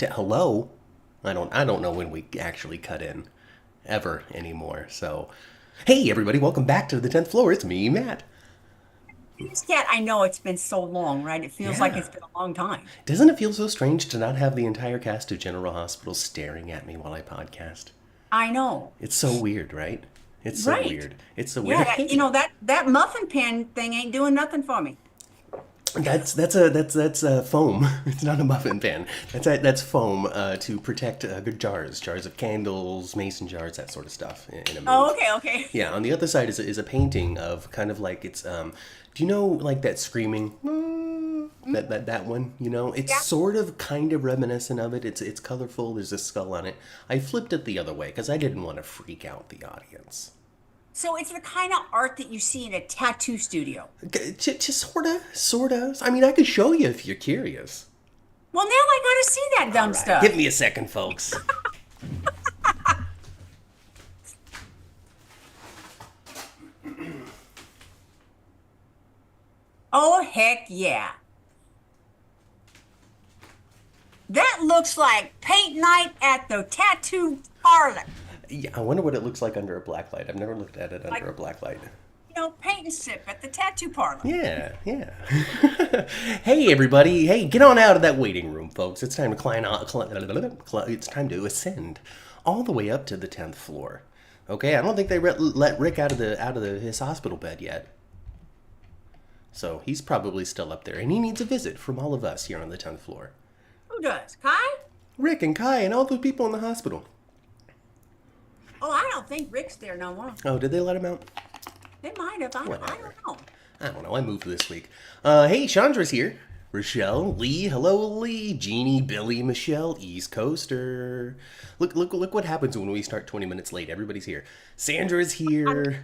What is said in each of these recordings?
Hello? I don't know when we actually cut in ever anymore. So, hey everybody, welcome back to the 10th floor. It's me, Matt. Yet I know it's been so long, right? It feels like Yeah. it's been a long time. Doesn't it feel so strange to not have the entire cast of General Hospital staring at me while I podcast? I know. It's so weird, right? It's so Right. weird. It's so weird. Yeah, that, Hey, that muffin pan thing ain't doing nothing for me. that's foam. It's not a muffin pan. That's foam to protect good jars of candles, mason jars, that sort of stuff in a Oh, move. okay, okay. Yeah, on the other side is a painting of kind of like it's do you know like that screaming that one, It's Yeah. sort of kind of reminiscent of it. It's colorful, there's a skull on it. I flipped it the other way cuz I didn't want to freak out the audience. So it's the kind of art that you see in a tattoo studio. Just sort of. I mean, I could show you if you're curious. Well, now I gotta see that All dumb right, give stuff. me a second, folks. Oh, heck yeah. That looks like paint night at the tattoo parlor. Yeah, I wonder what it looks like under a black light. I've never looked at it under Like, a black light. paint and sip at the tattoo parlor. Yeah, yeah. Hey, everybody. Hey, get on out of that waiting room, folks. It's time to it's time to ascend all the way up to the 10th floor. Okay, I don't think they let Rick out of his hospital bed yet. So he's probably still up there, and he needs a visit from all of us here on the 10th floor. Who does? Kai? Rick and Kai and all the people in the hospital. Oh, I don't think Rick's there no more. Oh, did they let him out? They might have. I Whatever. don't know. I don't know. I moved this week. Hey, Chandra's here. Rochelle, Lee, hello, Lee, Jeannie, Billy, Michelle, East Coaster. Look what happens when we start 20 minutes late. Everybody's here. Sandra's here.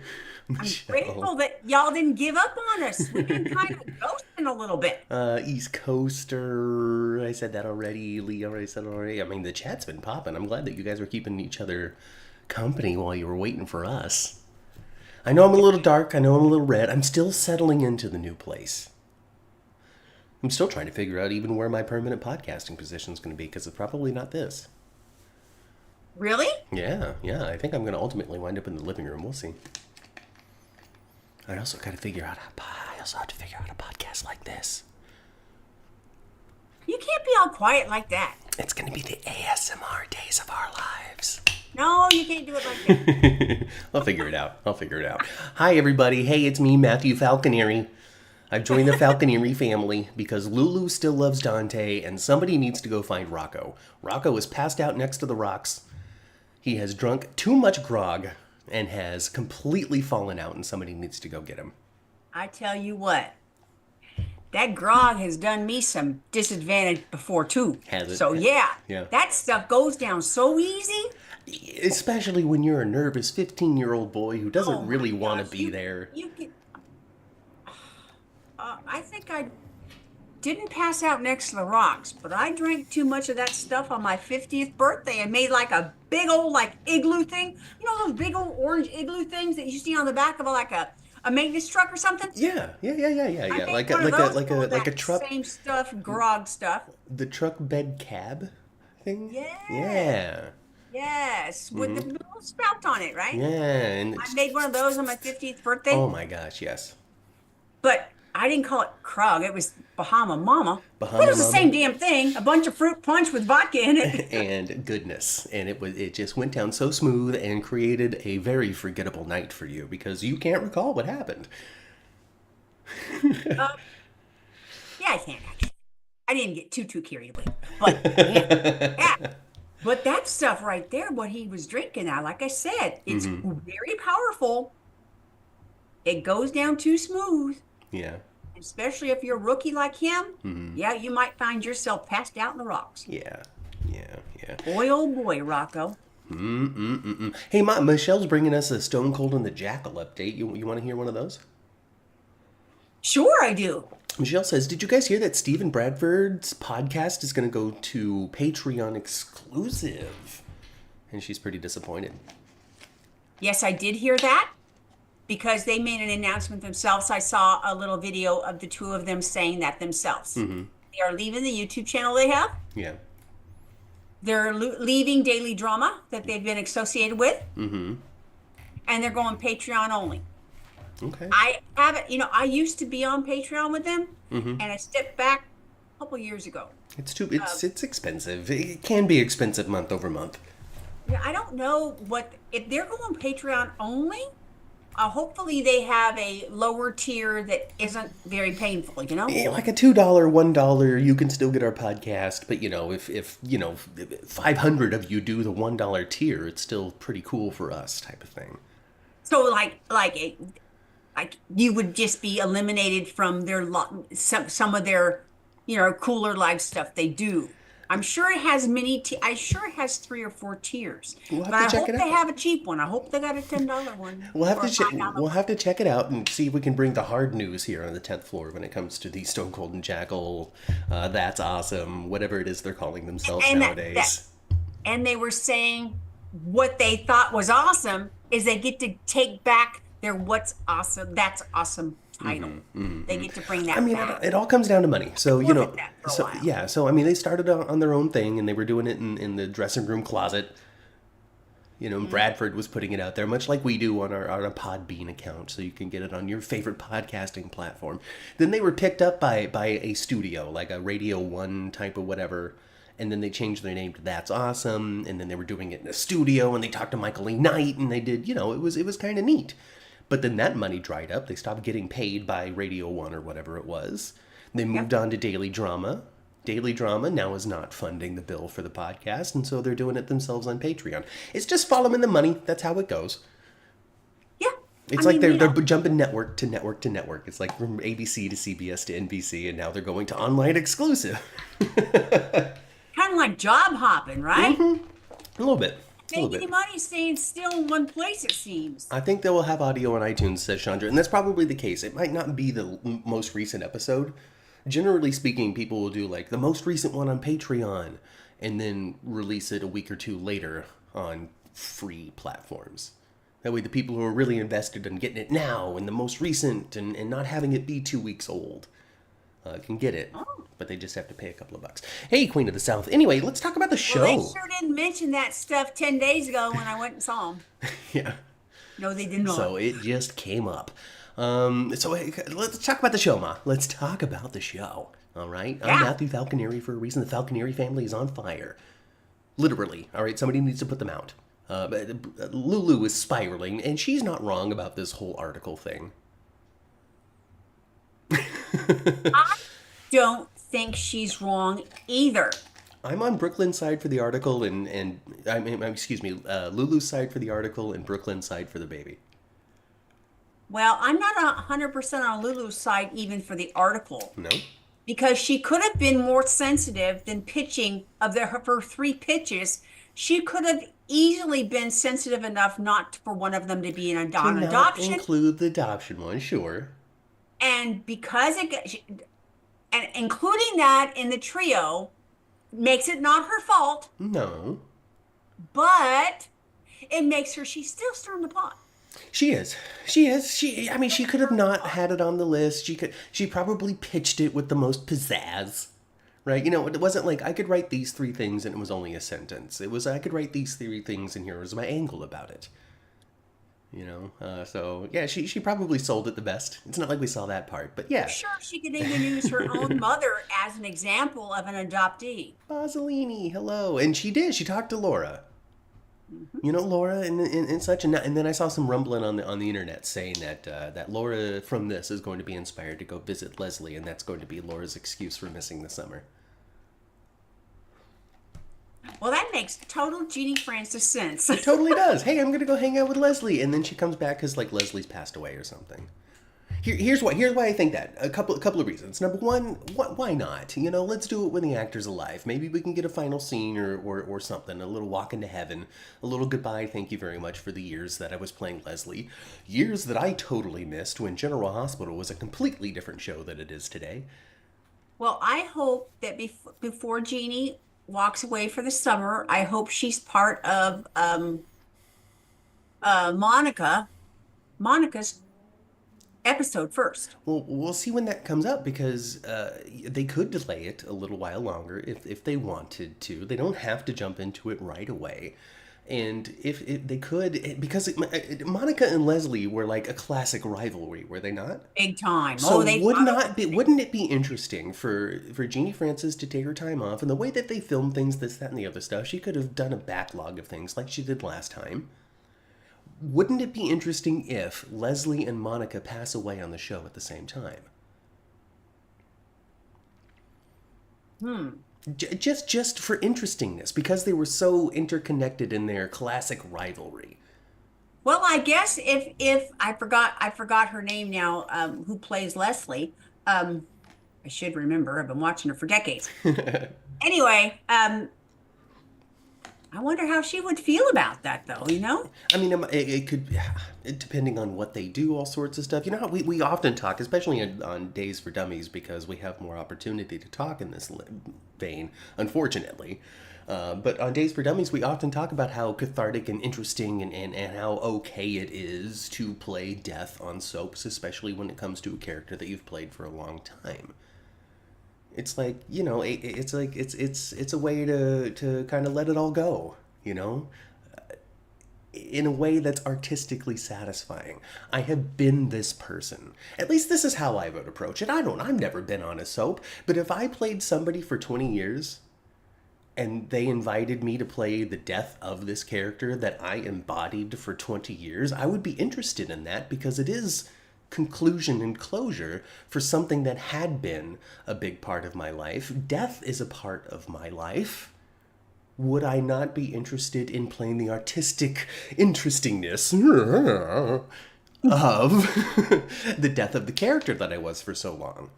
I'm Michelle, grateful that y'all didn't give up on us. We've been kind of ghosting a little bit. East Coaster. I said that already. Lee already said it already. I mean, the chat's been popping. I'm glad that you guys were keeping each other company while you were waiting for us. I know I'm a little dark. I know I'm a little red. I'm still settling into the new place. I'm still trying to figure out even where my permanent podcasting position is going to be because it's probably not this. Really? Yeah. I think I'm going to ultimately wind up in the living room. We'll see. I also got to figure out. I also have to figure out a podcast like this. You can't be all quiet like that. It's going to be the ASMR days of our lives. No, you can't do it like that. I'll figure it out. Hi, everybody. Hey, it's me, Matthew Falconeri. I've joined the Falconeri family because Lulu still loves Dante, and somebody needs to go find Rocco. Rocco is passed out next to the rocks. He has drunk too much grog and has completely fallen out, and somebody needs to go get him. I tell you what, that grog has done me some disadvantage before too. Has it? So yeah, Yeah. that stuff goes down so easy. Especially when you're a nervous 15-year-old boy who doesn't Oh my really want to gosh, be there. you can. I think I didn't pass out next to the rocks, but I drank too much of that stuff on my 50th birthday and made like a big old like igloo thing. You know those big old orange igloo things that you see on the back of a maintenance truck or something? Yeah. I made Like one of those like full of a that truck, same stuff, grog stuff. the truck bed cab thing. Yes, Yeah. yes, with the little spout on it, right? Yeah, and I made one of those on my 50th birthday, oh my gosh, yes. but I didn't call it Krug. It was Bahama Mama. But it Bahama was the Mama. same damn thing. A bunch of fruit punch with vodka in it. And goodness, and it just went down so smooth and created a very forgettable night for you because you can't recall what happened. Yeah, I can't actually. I didn't get too carried away. But man, yeah. But that stuff right there, what he was drinking now, like I said, it's very powerful. It goes down too smooth. Yeah, Especially if you're a rookie like him, yeah, you might find yourself passed out in the rocks. yeah, yeah. Boy, oh boy, Rocco. Hey, Michelle's bringing us a Stone Cold and the Jackal update. You want to hear one of those? Sure, I do. Michelle says, "Did you guys hear that Stephen Bradford's podcast is going to go to Patreon exclusive?" And she's pretty disappointed. Yes, I did hear that because they made an announcement themselves. I saw a little video of the two of them saying that themselves. They are leaving the YouTube channel they have. Yeah. They're leaving daily drama that they've been associated with, Mm-hmm. and they're going Patreon only. Okay. I haven't, I used to be on Patreon with them, Mm-hmm. and I stepped back a couple years ago. Uh, It's expensive. It can be expensive month over month. yeah, I don't know if they're going Patreon only. Hopefully, they have a lower tier that isn't very painful. Yeah, like a $2, $1, you can still get our podcast. But if 500 of you do the $1 tier, it's still pretty cool for us, type of thing. So, like you would just be eliminated from their some of their cooler live stuff they do. I'm sure it has I sure it has 3 or 4 tiers, We'll but have to I check hope it they out. have a cheap one. I hope they got a $10 one We'll have or a to check. $5 We'll one. have to check it out and see if we can bring the hard news here on the 10th floor when it comes to the Stone Cold and Jackal. That's awesome. Whatever it is they're calling themselves And that nowadays. and they were saying what they thought was awesome is they get to take back their "What's Awesome, That's Awesome" title. They get to bring I that mean, back. it all comes down to money. So Forfeit that for a so while. yeah. So I mean, they started on their own thing, and they were doing it in the dressing room closet. And Bradford was putting it out there, much like we do on our Podbean account, so you can get it on your favorite podcasting platform. Then they were picked up by a studio, like a Radio 1 type of whatever, and then they changed their name to That's Awesome, and then they were doing it in a studio, and they talked to Michael A. Knight, and they did, it was kind of neat. But then that money dried up. They stopped getting paid by Radio 1 or whatever it was. They moved Yep. on to Daily Drama. Daily Drama now is not funding the bill for the podcast, and so they're doing it themselves on Patreon. It's just following the money. That's how it goes. Yeah. It's I like mean, they're jumping network to network to network. It's like from ABC to CBS to NBC, and now they're going to online exclusive. kind of like job hopping, right? A little bit. A little Making the bit. money staying still in one place, it seems. I think they will have audio on iTunes, says Chandra, and that's probably the case. It might not be the most recent episode. Generally speaking, people will do like the most recent one on Patreon and then release it a week or two later on free platforms. That way the people who are really invested in getting it now and the most recent and not having it be 2 weeks old can get it. Oh. But they just have to pay a couple of bucks. Hey, Queen of the South. Anyway, let's talk about the Well, they show. sure didn't mention that stuff 10 days ago when I went and saw them. Yeah. No, they did not. So it just came up. So hey, let's talk about the show, Ma. Let's talk about the show. All right? I'm Yeah. Matthew Falconeri for a reason. The Falconeri family is on fire. Literally. All right? Somebody needs to put them out. But Lulu is spiraling, and she's not wrong about this whole article thing. I don't think she's wrong either. I'm on Brooklyn's side for the article, and I mean, excuse me, Lulu's side for the article, and Brooklyn's side for the baby. Well, I'm not 100% on Lulu's side even for the article No? because she could have been more sensitive than pitching of her 3 pitches. She could have easily been sensitive enough not for one of them to be on To not adoption. include the adoption one, sure. And because and including that in the trio makes it not her fault, No. but it makes she's still stirring the pot. She is. She is. I mean, she could have not had it on the list. She probably pitched it with the most pizzazz. Right? It wasn't like I could write these 3 things and it was only a sentence. It was I could write these 3 things and here was my angle about it. So yeah, she probably sold it the best. It's not like we saw that part, but yeah. Sure, she could even use her own mother as an example of an adoptee. Bozzolini, hello. And she did. She talked to Laura. Laura and such, and then I saw some rumbling on the internet saying that Laura from this is going to be inspired to go visit Leslie, and that's going to be Laura's excuse for missing the summer. Well, that makes total Jeannie Francis sense. It totally does. Hey, I'm gonna go hang out with Leslie, and then she comes back because like Leslie's passed away or something. Here's why I think that. A couple of reasons. Number one, why not? Let's do it when the actor's alive. Maybe we can get a final scene or something, a little walk into heaven, a little goodbye, thank you very much for the years that I was playing Leslie. Years that I totally missed when General Hospital was a completely different show than it is today. Well, I hope that before Jeannie walks away for the summer, I hope she's part of Monica's episode first. Well, we'll see when that comes up because they could delay it a little while longer if they wanted to. They don't have to jump into it right away. And if they could, because Monica and Leslie were like a classic rivalry, were they not? Big time. So Oh, they wouldn't it be interesting for Jeannie Francis to take her time off, and the way that they film things, this, that, and the other stuff, she could have done a backlog of things like she did last time. Wouldn't it be interesting if Leslie and Monica pass away on the show at the same time? Just for interestingness, because they were so interconnected in their classic rivalry. Well, I guess if I forgot her name now, who plays Leslie. I should remember. I've been watching her for decades. Anyway, I wonder how she would feel about that, though, you know? I mean, it could, depending on what they do, all sorts of stuff. You know how we often talk, especially on Days for Dummies, because we have more opportunity to talk in this vein, unfortunately. But on Days for Dummies, we often talk about how cathartic and interesting and how okay it is to play death on soaps, especially when it comes to a character that you've played for a long time. It's like, you know, it's like it's a way to kind of let it all go, you know, in a way that's artistically satisfying. I have been this person. At least this is how I would approach it. I've never been on a soap, but if I played somebody for 20 years and they invited me to play the death of this character that I embodied for 20 years, I would be interested in that because it is conclusion and closure for something that had been a big part of my life. Death is a part of my life. Would I not be interested in playing the artistic interestingness of the death of the character that I was for so long?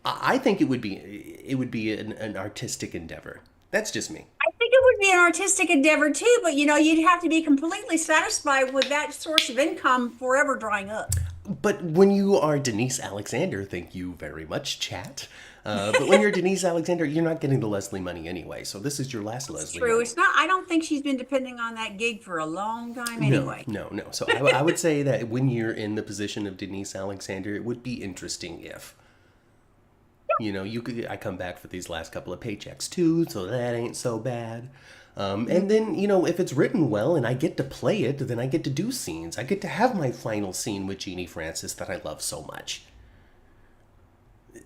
I think it would be an artistic endeavor. That's just me. I think it would be an artistic endeavor too, but you know, you'd have to be completely satisfied with that source of income forever drying up. But when you are Denise Alexander, thank you very much, chat. But when you're Denise Alexander, you're not getting the Leslie money anyway. So this is your last Leslie True. money. It's not, I don't think she's been depending on that gig for a long time anyway. No. So I would say that when you're in the position of Denise Alexander, it would be interesting if, you know, I come back for these last couple of paychecks too, so that ain't so bad. And then, you know, if it's written well and I get to play it, then I get to do scenes. I get to have my final scene with Jeannie Francis that I love so much.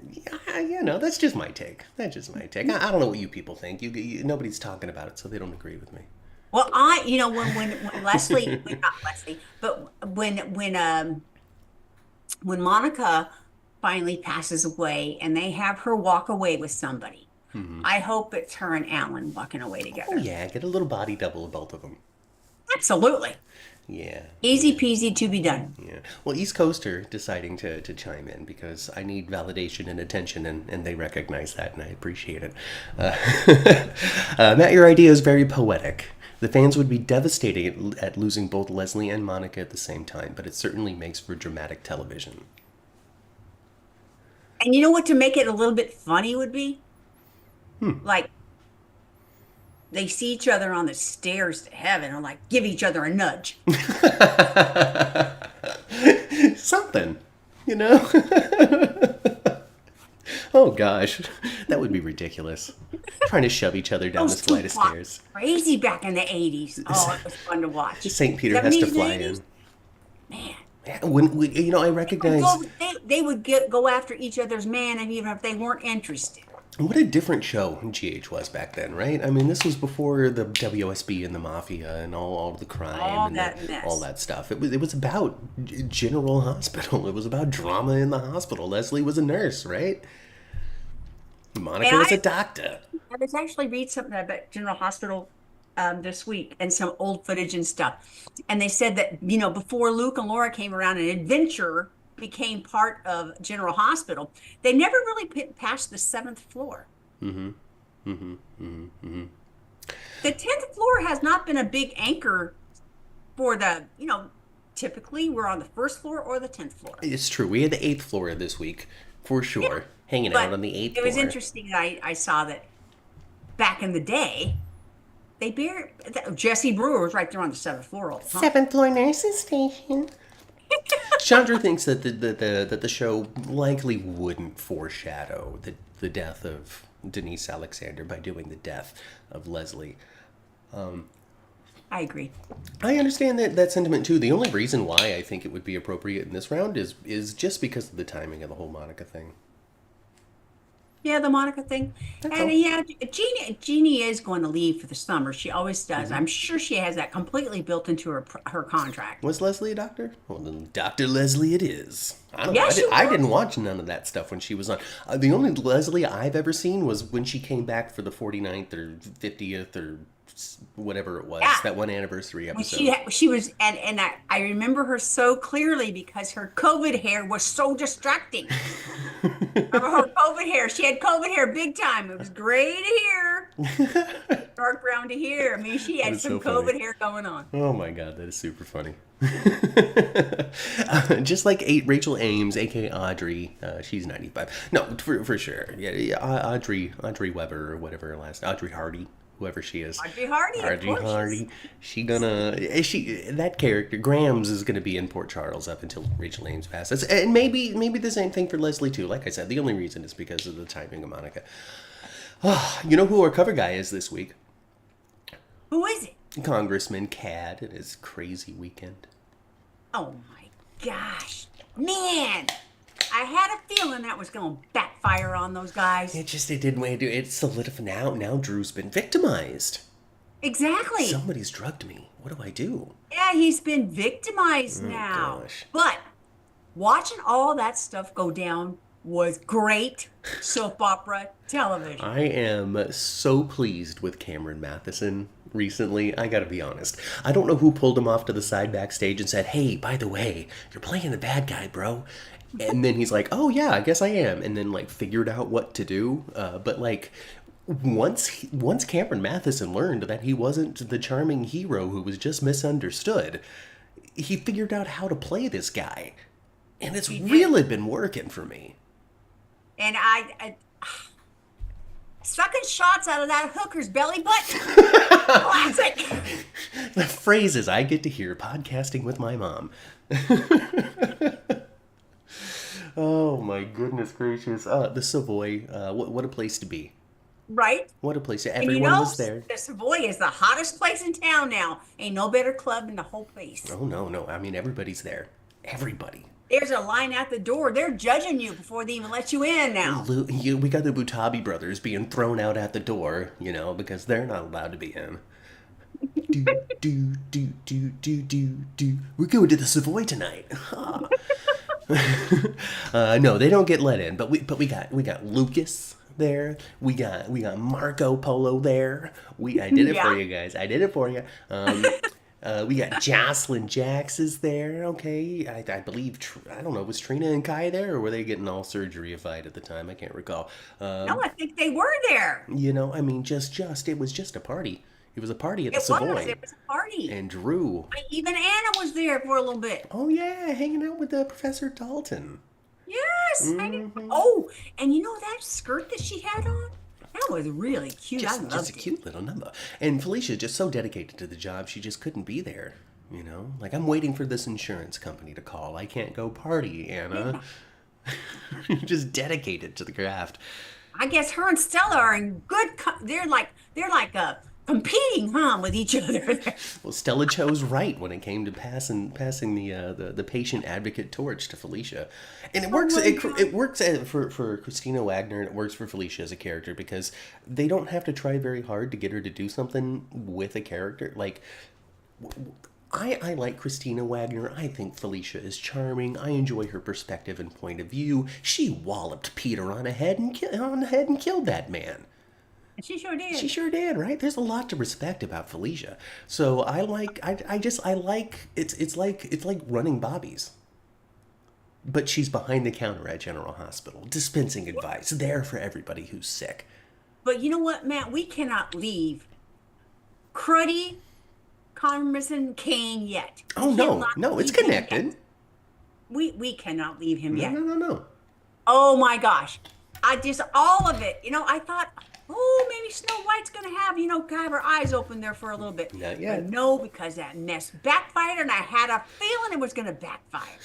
Yeah, you know, that's just my take. I don't know what you people think. Nobody's talking about it, so they don't agree with me. Well, you know, when Leslie, not Leslie, but when Monica finally passes away and they have her walk away with somebody, I hope it's her and Alan walking away together. Oh, yeah, get a little body double of both of them. Absolutely. Yeah. Easy peasy to be done. Yeah. Well, East Coaster deciding to chime in because I need validation and attention, and they recognize that, and I appreciate it. Matt, your idea is very poetic. The fans would be devastated at losing both Leslie and Monica at the same time, but it certainly makes for dramatic television. And you know what, to make it a little bit funny would be? Like, they see each other on the stairs to heaven and like give each other a nudge. Something, you know? Oh gosh, that would be ridiculous. Trying to shove each other down this flight of stairs. Crazy back in the 80s. Oh, it was fun to watch. St. Peter has to fly in. Man. When you know, I recognize they would go after each other's man, and even if they weren't interested. What a different show GH was back then, right? I mean, this was before the WSB and the mafia and all the crime all that stuff. It was about General Hospital. It was about drama in the hospital. Leslie was a nurse, right? Monica was a doctor. I was actually read something about General Hospital this week and some old footage and stuff. And they said that, you know, before Luke and Laura came around and Adventure became part of General Hospital, they never really passed the 7th floor. The 10th floor has not been a big anchor for the, you know, typically we're on the 1st floor or the 10th floor. It's true. We had the 8th floor this week, for sure, hanging out on the 8th floor. It was interesting that I saw that back in the day, Jesse Brewer was right there on the 7th floor all the time. 7th floor nurses station. Chandra thinks that the show likely wouldn't foreshadow the death of Denise Alexander by doing the death of Leslie. I agree. I understand that sentiment too. The only reason why I think it would be appropriate in this round is just because of the timing of the whole Monica thing. Yeah, the Monica thing. That's And all. yeah, Jeannie is going to leave for the summer. She always does. I'm sure she has that completely built into her contract. Was Leslie a doctor? Well, then Dr. Leslie it is. I don't know. Yeah, she I was. didn't watch none of that stuff when she was on. The only Leslie I've ever seen was when she came back for the 49th or 50th or whatever it was, Yeah. that one anniversary When episode. she was, and I remember her so clearly because her COVID hair was so distracting. Remember her COVID hair? She had COVID hair big time. It was gray to here, dark brown to here. I mean, she That had is some so funny. COVID hair going on. Oh my god, that is super funny. Just like Rachel Ames, aka Audrey, she's 95. No, for sure. Yeah, Audrey Weber or whatever her last, Audrey Hardy, whoever she is. Audrey Hardy, of Audrey course. Hardy. That character Grams is gonna be in Port Charles up until Rachel Ames passes, and maybe the same thing for Leslie too. Like I said, the only reason is because of the timing of Monica. You know who our cover guy is this week? Who is it? Congressman Cad and his crazy weekend. Oh my gosh, man! I had a feeling that was going to backfire on those guys. It didn't want to do it. It's solidified now. Now Drew's been victimized. Exactly. Somebody's drugged me. What do I do? Yeah, he's been victimized now. Gosh. But watching all that stuff go down was great soap opera television. I am so pleased with Cameron Matheson recently. I gotta be honest. I don't know who pulled him off to the side backstage and said, "Hey, by the way, you're playing the bad guy, bro." And then he's like, "Oh yeah, I guess I am." And then like figured out what to do. But like once Cameron Matheson learned that he wasn't the charming hero who was just misunderstood, he figured out how to play this guy, and it's really been working for me. And I sucking shots out of that hooker's belly button. Classic. The phrases I get to hear podcasting with my mom. Oh my goodness gracious! The Savoy, what a place to be! Right? What a place! And Everyone was there. the Savoy is the hottest place in town now. Ain't no better club in the whole place. Oh no! I mean, everybody's there. Everybody. There's a line at the door. They're judging you before they even let you in now. We got the Butabi brothers being thrown out at the door, because they're not allowed to be in. Do. We're going to the Savoy tonight. No, they don't get let in. But we got Lucas there. We got Marco Polo there. I did it for you guys. I did it for you. We got Jocelyn Jax is there. Okay, I believe. I don't know. Was Trina and Kai there, or were they getting all surgery-ified at the time? I can't recall. No, I think they were there. I mean, it was just a party. It was a party at the Savoy. It was a party. And Drew. Even Anna was there for a little bit. Oh yeah, hanging out with Professor Dalton. Yes. Oh, and you know that skirt that she had on? That was really cute. I loved Just a it. cute little number. And Felicia's just so dedicated to the job, she just couldn't be there. Like, I'm waiting for this insurance company to call. I can't go party, Anna. Just dedicated to the craft. I guess her and Stella are in good. They're like competing, with each other. Well, Stella chose right when it came to passing the patient advocate torch to Felicia, and it works. It works for Kristina Wagner, and it works for Felicia as a character because they don't have to try very hard to get her to do something with a character. Like, I like Kristina Wagner. I think Felicia is charming. I enjoy her perspective and point of view. She walloped Peter on the head and killed that man. She sure did. She sure did, right? There's a lot to respect about Felicia. So I like it's like running Bobby's. But she's behind the counter at General Hospital, dispensing advice, there for everybody who's sick. But you know what, Matt? We cannot leave cruddy Congressman Kane yet. Oh no, it's connected. We cannot leave him yet. No. Oh my gosh. I just, all of it, I thought, oh, maybe Snow White's going to have, have her eyes open there for a little bit. Not But yet. no, because that mess backfired and I had a feeling it was going to backfire.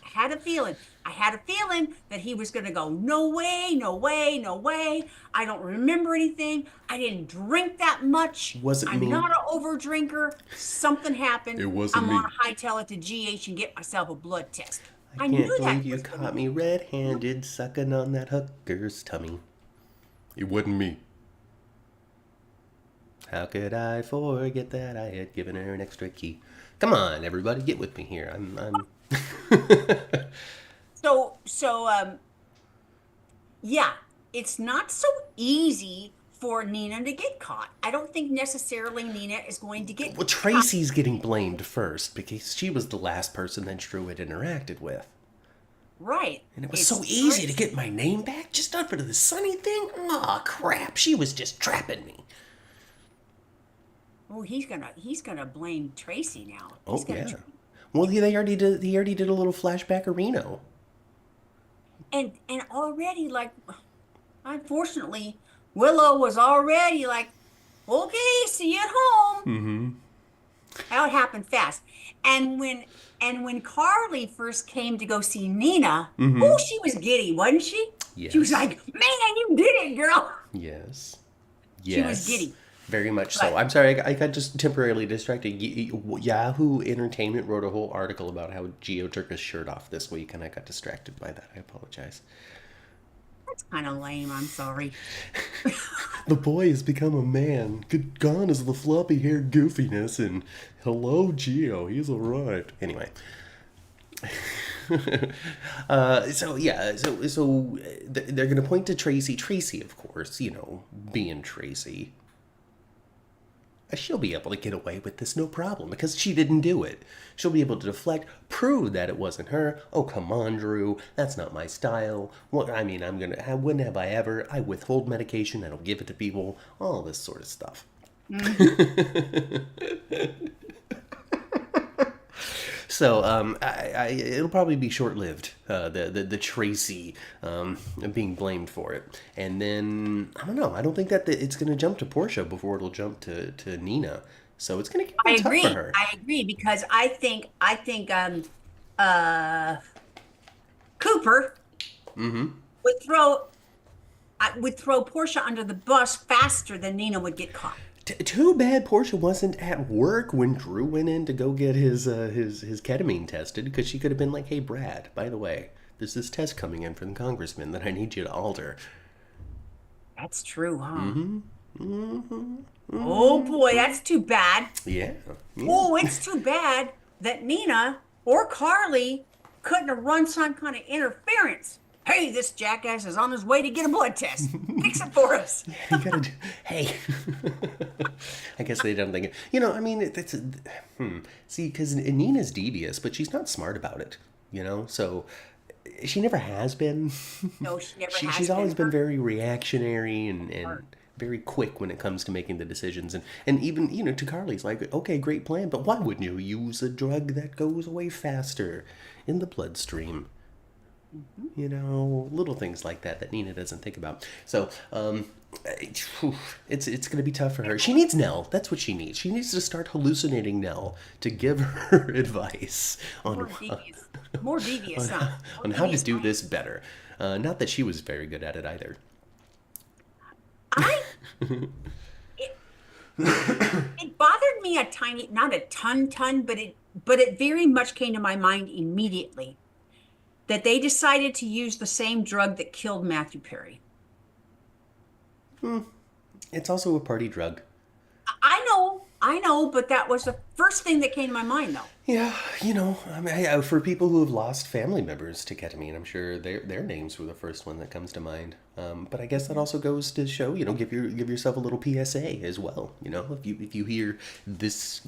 I had a feeling. I had a feeling that he was going to go, no way, no way, no way. I don't remember anything. I didn't drink that much. Wasn't I'm me. not an over drinker. Something happened. It wasn't I'm me. on a hightail it to GH and get myself a blood test. I I can't knew believe that you was going to caught be. me red-handed sucking on that hooker's tummy. It wasn't me. How could I forget that I had given her an extra key? Come on, everybody, get with me here. I'm. So, yeah, it's not so easy for Nina to get caught. I don't think necessarily Nina is going to get Well, caught. Tracy's getting blamed first because she was the last person that Drew had interacted with. Right. And it was It's so easy to Tracy. get my name back just over to the Sonny thing. Aw, crap. She was just trapping me. Oh, he's gonna blame Tracy now. He's Oh, gonna yeah. Well, he already did a little flashback of Reno. and already like, unfortunately, Willow was already like, okay, see you at home. Mm-hmm. That happened fast. And when Carly first came to go see Nina, Mm-hmm. oh, she was giddy, wasn't she? She was Yes. like, man, you did it, girl. Yes. She was Yes. giddy. Very much so. But I'm sorry, I got just temporarily distracted. Yahoo Entertainment wrote a whole article about how Geo took his shirt off this week, and I got distracted by that. I apologize. that's kind of lame. I'm sorry. The boy has become a man. Gone is the floppy haired goofiness, and hello, Geo. He's alright. Anyway. They're gonna point to Tracy. Tracy, of course, being Tracy. She'll be able to get away with this no problem because she didn't do it. She'll be able to deflect, prove that it wasn't her. Oh, come on, Drew. That's not my style. What I mean, when have I ever? I withhold medication. I don't give it to people. All this sort of stuff. Hmm. So, it'll probably be short-lived. The Tracy being blamed for it, and then I don't know. I don't think that it's going to jump to Portia before it'll jump to Nina. So it's going to get I real tough for agree. her. I agree because I think uh Cooper Mm-hmm. would throw would throw Portia under the bus faster than Nina would get caught. Too bad Portia wasn't at work when Drew went in to go get his ketamine tested, because she could have been like, "Hey, Brad, by the way, there's this test coming in from the congressman that I need you to alter." That's true, huh? Mm-hmm. Mm-hmm. Oh Mm-hmm. boy, that's too bad. Yeah. Yeah. Oh, it's too bad that Nina or Carly couldn't have run some kind of interference. Hey, this jackass is on his way to get a blood test. Fix it for us. You gotta do. Hey. I guess they don't think. I mean, See, because Nina's devious, but she's not smart about it. So she never has been. No, she never has She's been. always been very reactionary and very quick when it comes to making the decisions. And even, to Carly's like, okay, great plan, but why wouldn't you use a drug that goes away faster in the bloodstream? Little things like that Nina doesn't think about. So, it's going to be tough for her. She needs Nell. That's what she needs. She needs to start hallucinating Nell to give her advice More on devious. More devious, huh? on More how to devious. do this better. Not that she was very good at it either. I it, it bothered me a tiny, not a ton, but it very much came to my mind immediately that they decided to use the same drug that killed Matthew Perry. It's also a party drug. I know, but that was the first thing that came to my mind, though. Yeah, I mean, for people who have lost family members to ketamine, I'm sure their names were the first one that comes to mind. But I guess that also goes to show, give yourself a little PSA as well. If you hear this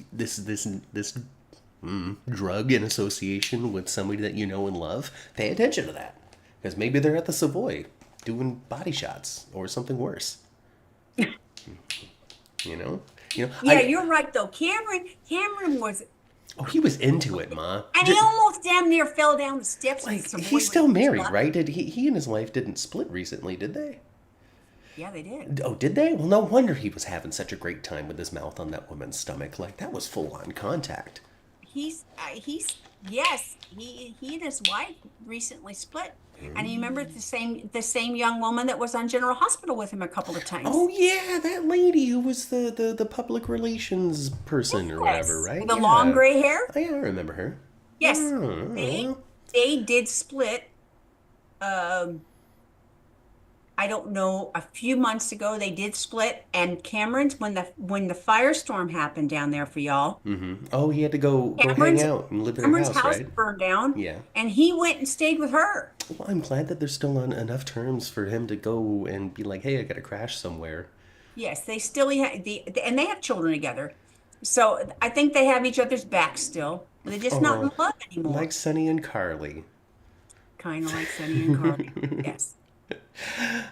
drug in association with somebody that you know and love, pay attention to that, because maybe they're at the Savoy doing body shots or something worse. You know. Yeah, you're right, though. Cameron was Oh, he was into it, Ma. And he almost damn near fell down the steps with Like, some boy he's with still his married, butt. right? Did he and his wife didn't split recently, did they? Yeah, they did. Oh, did they? Well, no wonder he was having such a great time with his mouth on that woman's stomach. Like, that was full-on contact. He's yes, he and his wife recently split. And you remember the same young woman that was on General Hospital with him a couple of Oh, times. yeah, that lady who was the public relations person or whatever, Yes, right? with the long Yeah. gray hair. Oh, yeah, I remember her. Yes, they Oh, they did split. Um, I don't know. A few months ago, they did split. And Cameron's when the firestorm happened down there for y'all, oh, he had to go hang Cameron's out and live at her Cameron's house, house right? burned down, Yeah. and he went and stayed with her. Well, I'm glad that they're still on enough terms for him to go and be like, hey, I got to crash somewhere. Yes, they still and they have children together. So I think they have each other's back still. They're just not in Oh, love anymore. like Sonny and Carly. Kind of like Sonny and Carly. Yes.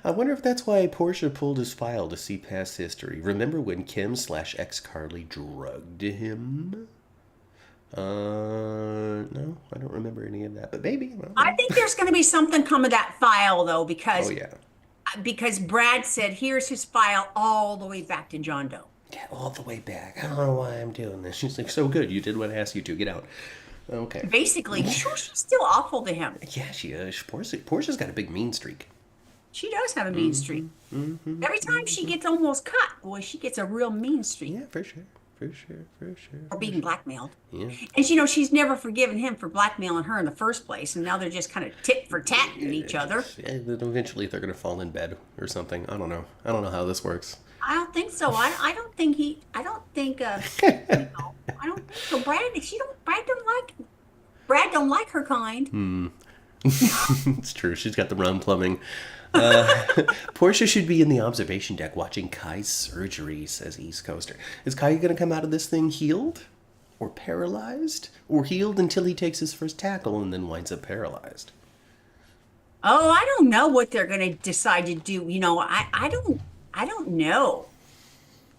I wonder if that's why Portia pulled his file to see past history. Remember when Kim/ex Carly drugged him? No, I don't remember any of that, but maybe. I don't I know. think there's going to be something come of that file though, Oh, because yeah. because Brad said, "Here's his file all the way back to John Doe." Get all the way back. I don't know why I'm doing this. She's like, so good. You did what I asked you to. Get out. Okay. Basically, she's still awful to him. Yeah, she is. Portia's got a big mean streak. She does have a mean streak. Every time she gets almost cut, boy, she gets a real mean streak. Yeah, for sure. For sure. For sure. Or being blackmailed. Yeah. And she's never forgiven him for blackmailing her in the first place, and now they're just kind of tit for tatting each other. Yeah, then eventually they're going to fall in bed or something. I don't know. I don't know how this works. I don't think so. I don't think I don't think no, I don't think so. Brad don't like her kind. It's true. She's got the wrong plumbing. Portia should be in the observation deck watching Kai's surgery, says East Coaster. Is Kai going to come out of this thing healed? Or paralyzed? Or healed until he takes his first tackle and then winds up paralyzed? Oh, I don't know what they're going to decide to do. I don't know.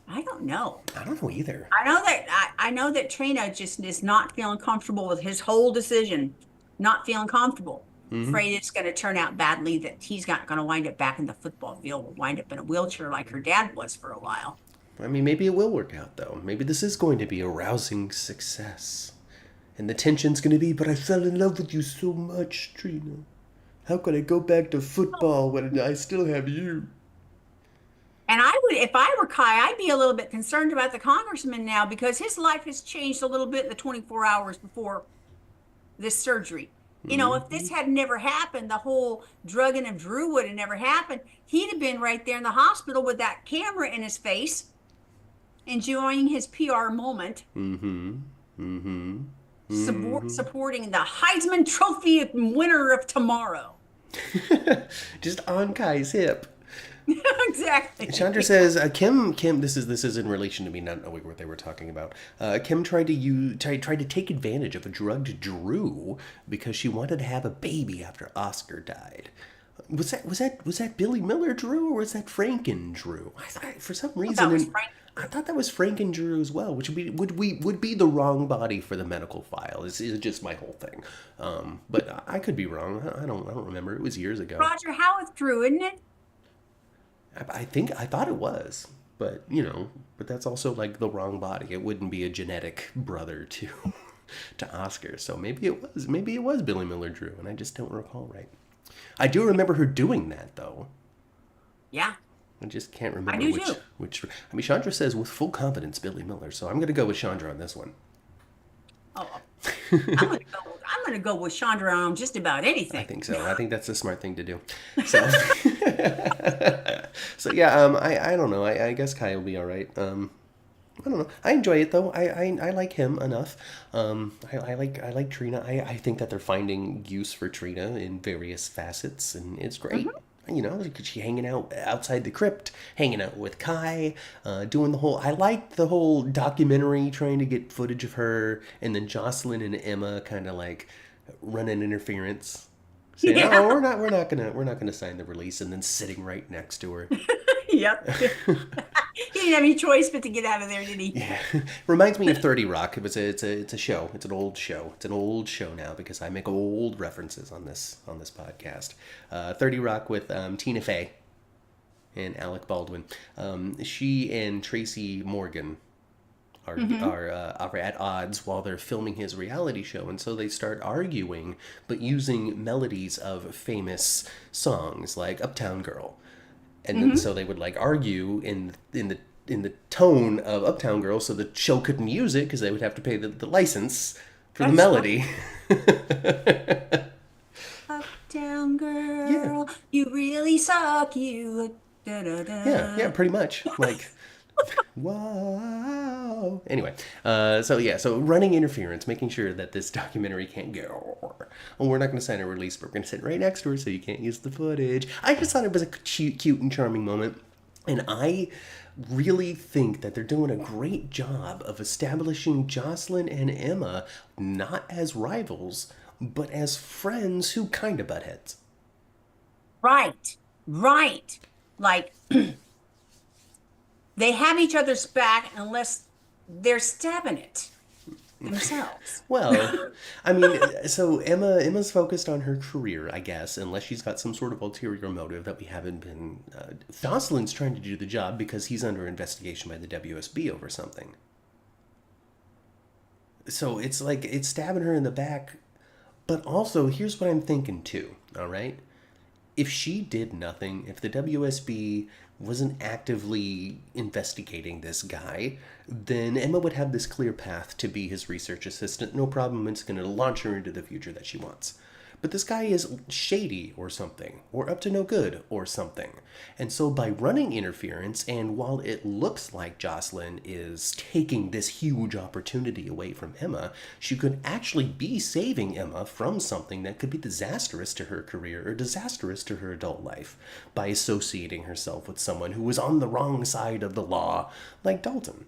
I don't know. I don't know either. I know that Trina just is not feeling comfortable with his whole decision. Not feeling comfortable. Afraid it's going to turn out badly, that he's not going to wind up back in the football field, will wind up in a wheelchair like her dad was for a while. I mean, maybe it will work out, though. Maybe this is going to be a rousing success. And the tension's going to be, but I fell in love with you so much, Trina. How could I go back to football when I still have you? And I would, if I were Kai, I'd be a little bit concerned about the congressman now, because his life has changed a little bit in the 24 hours before this surgery. If this had never happened, the whole drugging of Drew would have never happened. He'd have been right there in the hospital with that camera in his face, enjoying his PR moment, supporting the Heisman Trophy winner of tomorrow. Just on Kai's hip. Exactly. Chandra says, Kim, this is in relation to me not knowing what they were talking about. Kim tried to take advantage of a drugged Drew because she wanted to have a baby after Oscar died. Was that Billy Miller Drew, or was that Franken Drew? For some reason, That was Frank. I thought that was Franken Drew as well, which would be the wrong body for the medical file. Is just my whole thing. But I could be wrong. I don't remember. It was years ago. Roger Howarth Drew, isn't it? I thought it was, but that's also like the wrong body. It wouldn't be a genetic brother to to Oscar. So maybe it was Billy Miller Drew, and I just don't recall right. I do remember her doing that though. Yeah. I just can't remember I do too. which. I mean, Chandra says with full confidence Billy Miller, so I'm going to go with Chandra on this one. Oh, I'm gonna go with Chandra on just about anything. I think so. I think that's the smart thing to do. So, so yeah. I don't know. I guess Kai will be all right. I don't know. I enjoy it though. I like him enough. I like Trina. I think that they're finding use for Trina in various facets, and it's great. Like she hanging out outside the crypt, hanging out with Kai, doing the whole. I liked the whole documentary, trying to get footage of her, and then Jocelyn and Emma kind of like running interference, saying, Yeah. "Oh, we're not gonna sign the release," and then sitting right next to her. Yep. didn't have any choice but to get out of there, did he? Yeah, reminds me of 30 Rock. It's a show. It's an old show. It's an old show now because I make old references on this podcast. 30 Rock with Tina Fey and Alec Baldwin. She and Tracy Morgan are at odds while they're filming his reality show, and so they start arguing, but using melodies of famous songs like Uptown Girl, and then so they would like argue in the tone of Uptown Girl, so the show couldn't use it because they would have to pay the license for the melody. Uptown Girl, you really suck, you. Yeah, pretty much. Like, wow. Anyway, so running interference, making sure that this documentary can't go. Oh, we're not going to sign a release, but we're going to sit right next to her so you can't use the footage. I just thought it was a cute and charming moment. And I really think that they're doing a great job of establishing Jocelyn and Emma not as rivals, but as friends who kind of butt heads. Right. Like, they have each other's back unless they're stabbing it themselves. Well, I mean, so Emma's focused on her career, I guess, unless she's got some sort of ulterior motive that we haven't been... Jocelyn's trying to do the job because he's under investigation by the WSB over something. So it's like, it's stabbing her in the back. But also, here's what I'm thinking too, all right? If she did nothing, if the WSB wasn't actively investigating this guy, then Emma would have this clear path to be his research assistant. No problem, it's going to launch her into the future that she wants. But this guy is shady or something, or up to no good or something. And so by running interference, and while it looks like Jocelyn is taking this huge opportunity away from Emma, she could actually be saving Emma from something that could be disastrous to her career or disastrous to her adult life by associating herself with someone who was on the wrong side of the law, like Dalton.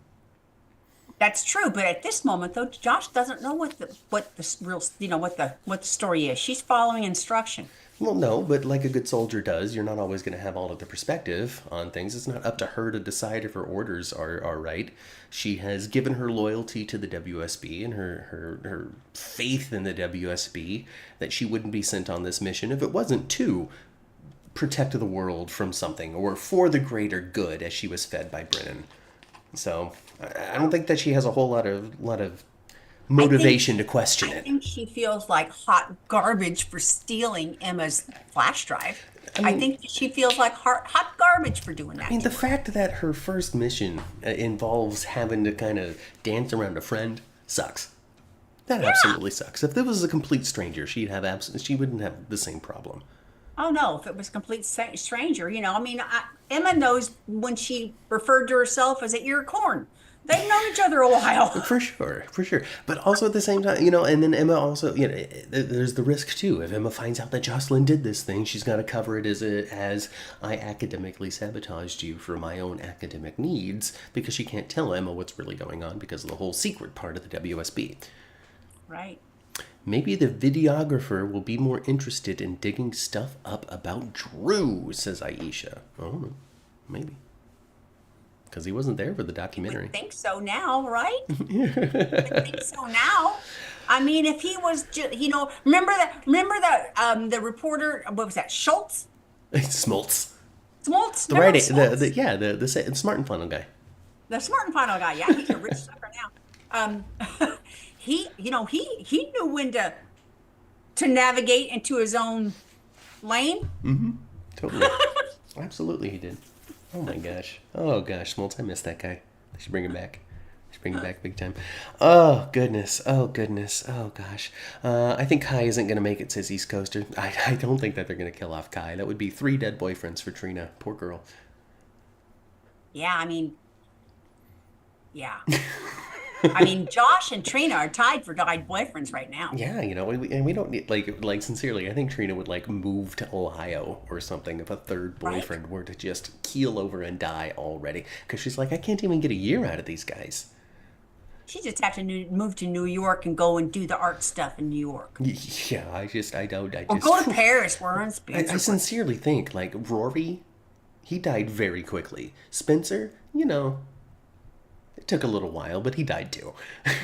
That's true, but at this moment, though, Josh doesn't know what the real, what the story is. She's following instruction. Well, no, but like a good soldier does, you're not always going to have all of the perspective on things. It's not up to her to decide if her orders are right. She has given her loyalty to the WSB and her faith in the WSB that she wouldn't be sent on this mission if it wasn't to protect the world from something or for the greater good, as she was fed by Brennan. So I don't think that she has a whole lot of motivation to question it. I think she feels like hot garbage for stealing Emma's flash drive. I think that she feels like hot garbage for doing that. I mean, the fact that her first mission involves having to kind of dance around a friend sucks. That absolutely sucks. If this was a complete stranger, she wouldn't have the same problem. Oh no, if it was a complete stranger, Emma knows when she referred to herself as an ear of corn. They've known each other a while. For sure. But also at the same time, and then Emma also, there's the risk too. If Emma finds out that Jocelyn did this thing, she's got to cover it as I academically sabotaged you for my own academic needs, because she can't tell Emma what's really going on because of the whole secret part of the WSB. Right. Maybe the videographer will be more interested in digging stuff up about Drew, says Aisha. Oh, maybe. Because he wasn't there for the documentary. I think so now, right? I think so now. I mean, if he was just, remember the reporter, what was that, Schultz? Smoltz. Smoltz? The smart and final guy. The smart and final guy, yeah, he's a rich sucker now. He knew when to navigate into his own lane. Mm-hmm. Totally. Absolutely he did. Oh my gosh. Smoltz, I miss that guy. They should bring him back. Big time. Oh goodness. Oh gosh. I think Kai isn't going to make it, says East Coaster. I don't think that they're going to kill off Kai. That would be 3 dead boyfriends for Trina. Poor girl. Yeah, yeah. Josh and Trina are tied for died boyfriends right now. Yeah, and we don't need, like sincerely, I think Trina would, move to Ohio or something if a third boyfriend were to just keel over and die already. Because she's like, I can't even get a year out of these guys. She just have to move to New York and go and do the art stuff in New York. Yeah, I don't. Or go to Paris, where her and Spencer. I sincerely think, Rory He died very quickly. Spencer, it took a little while, but he died too.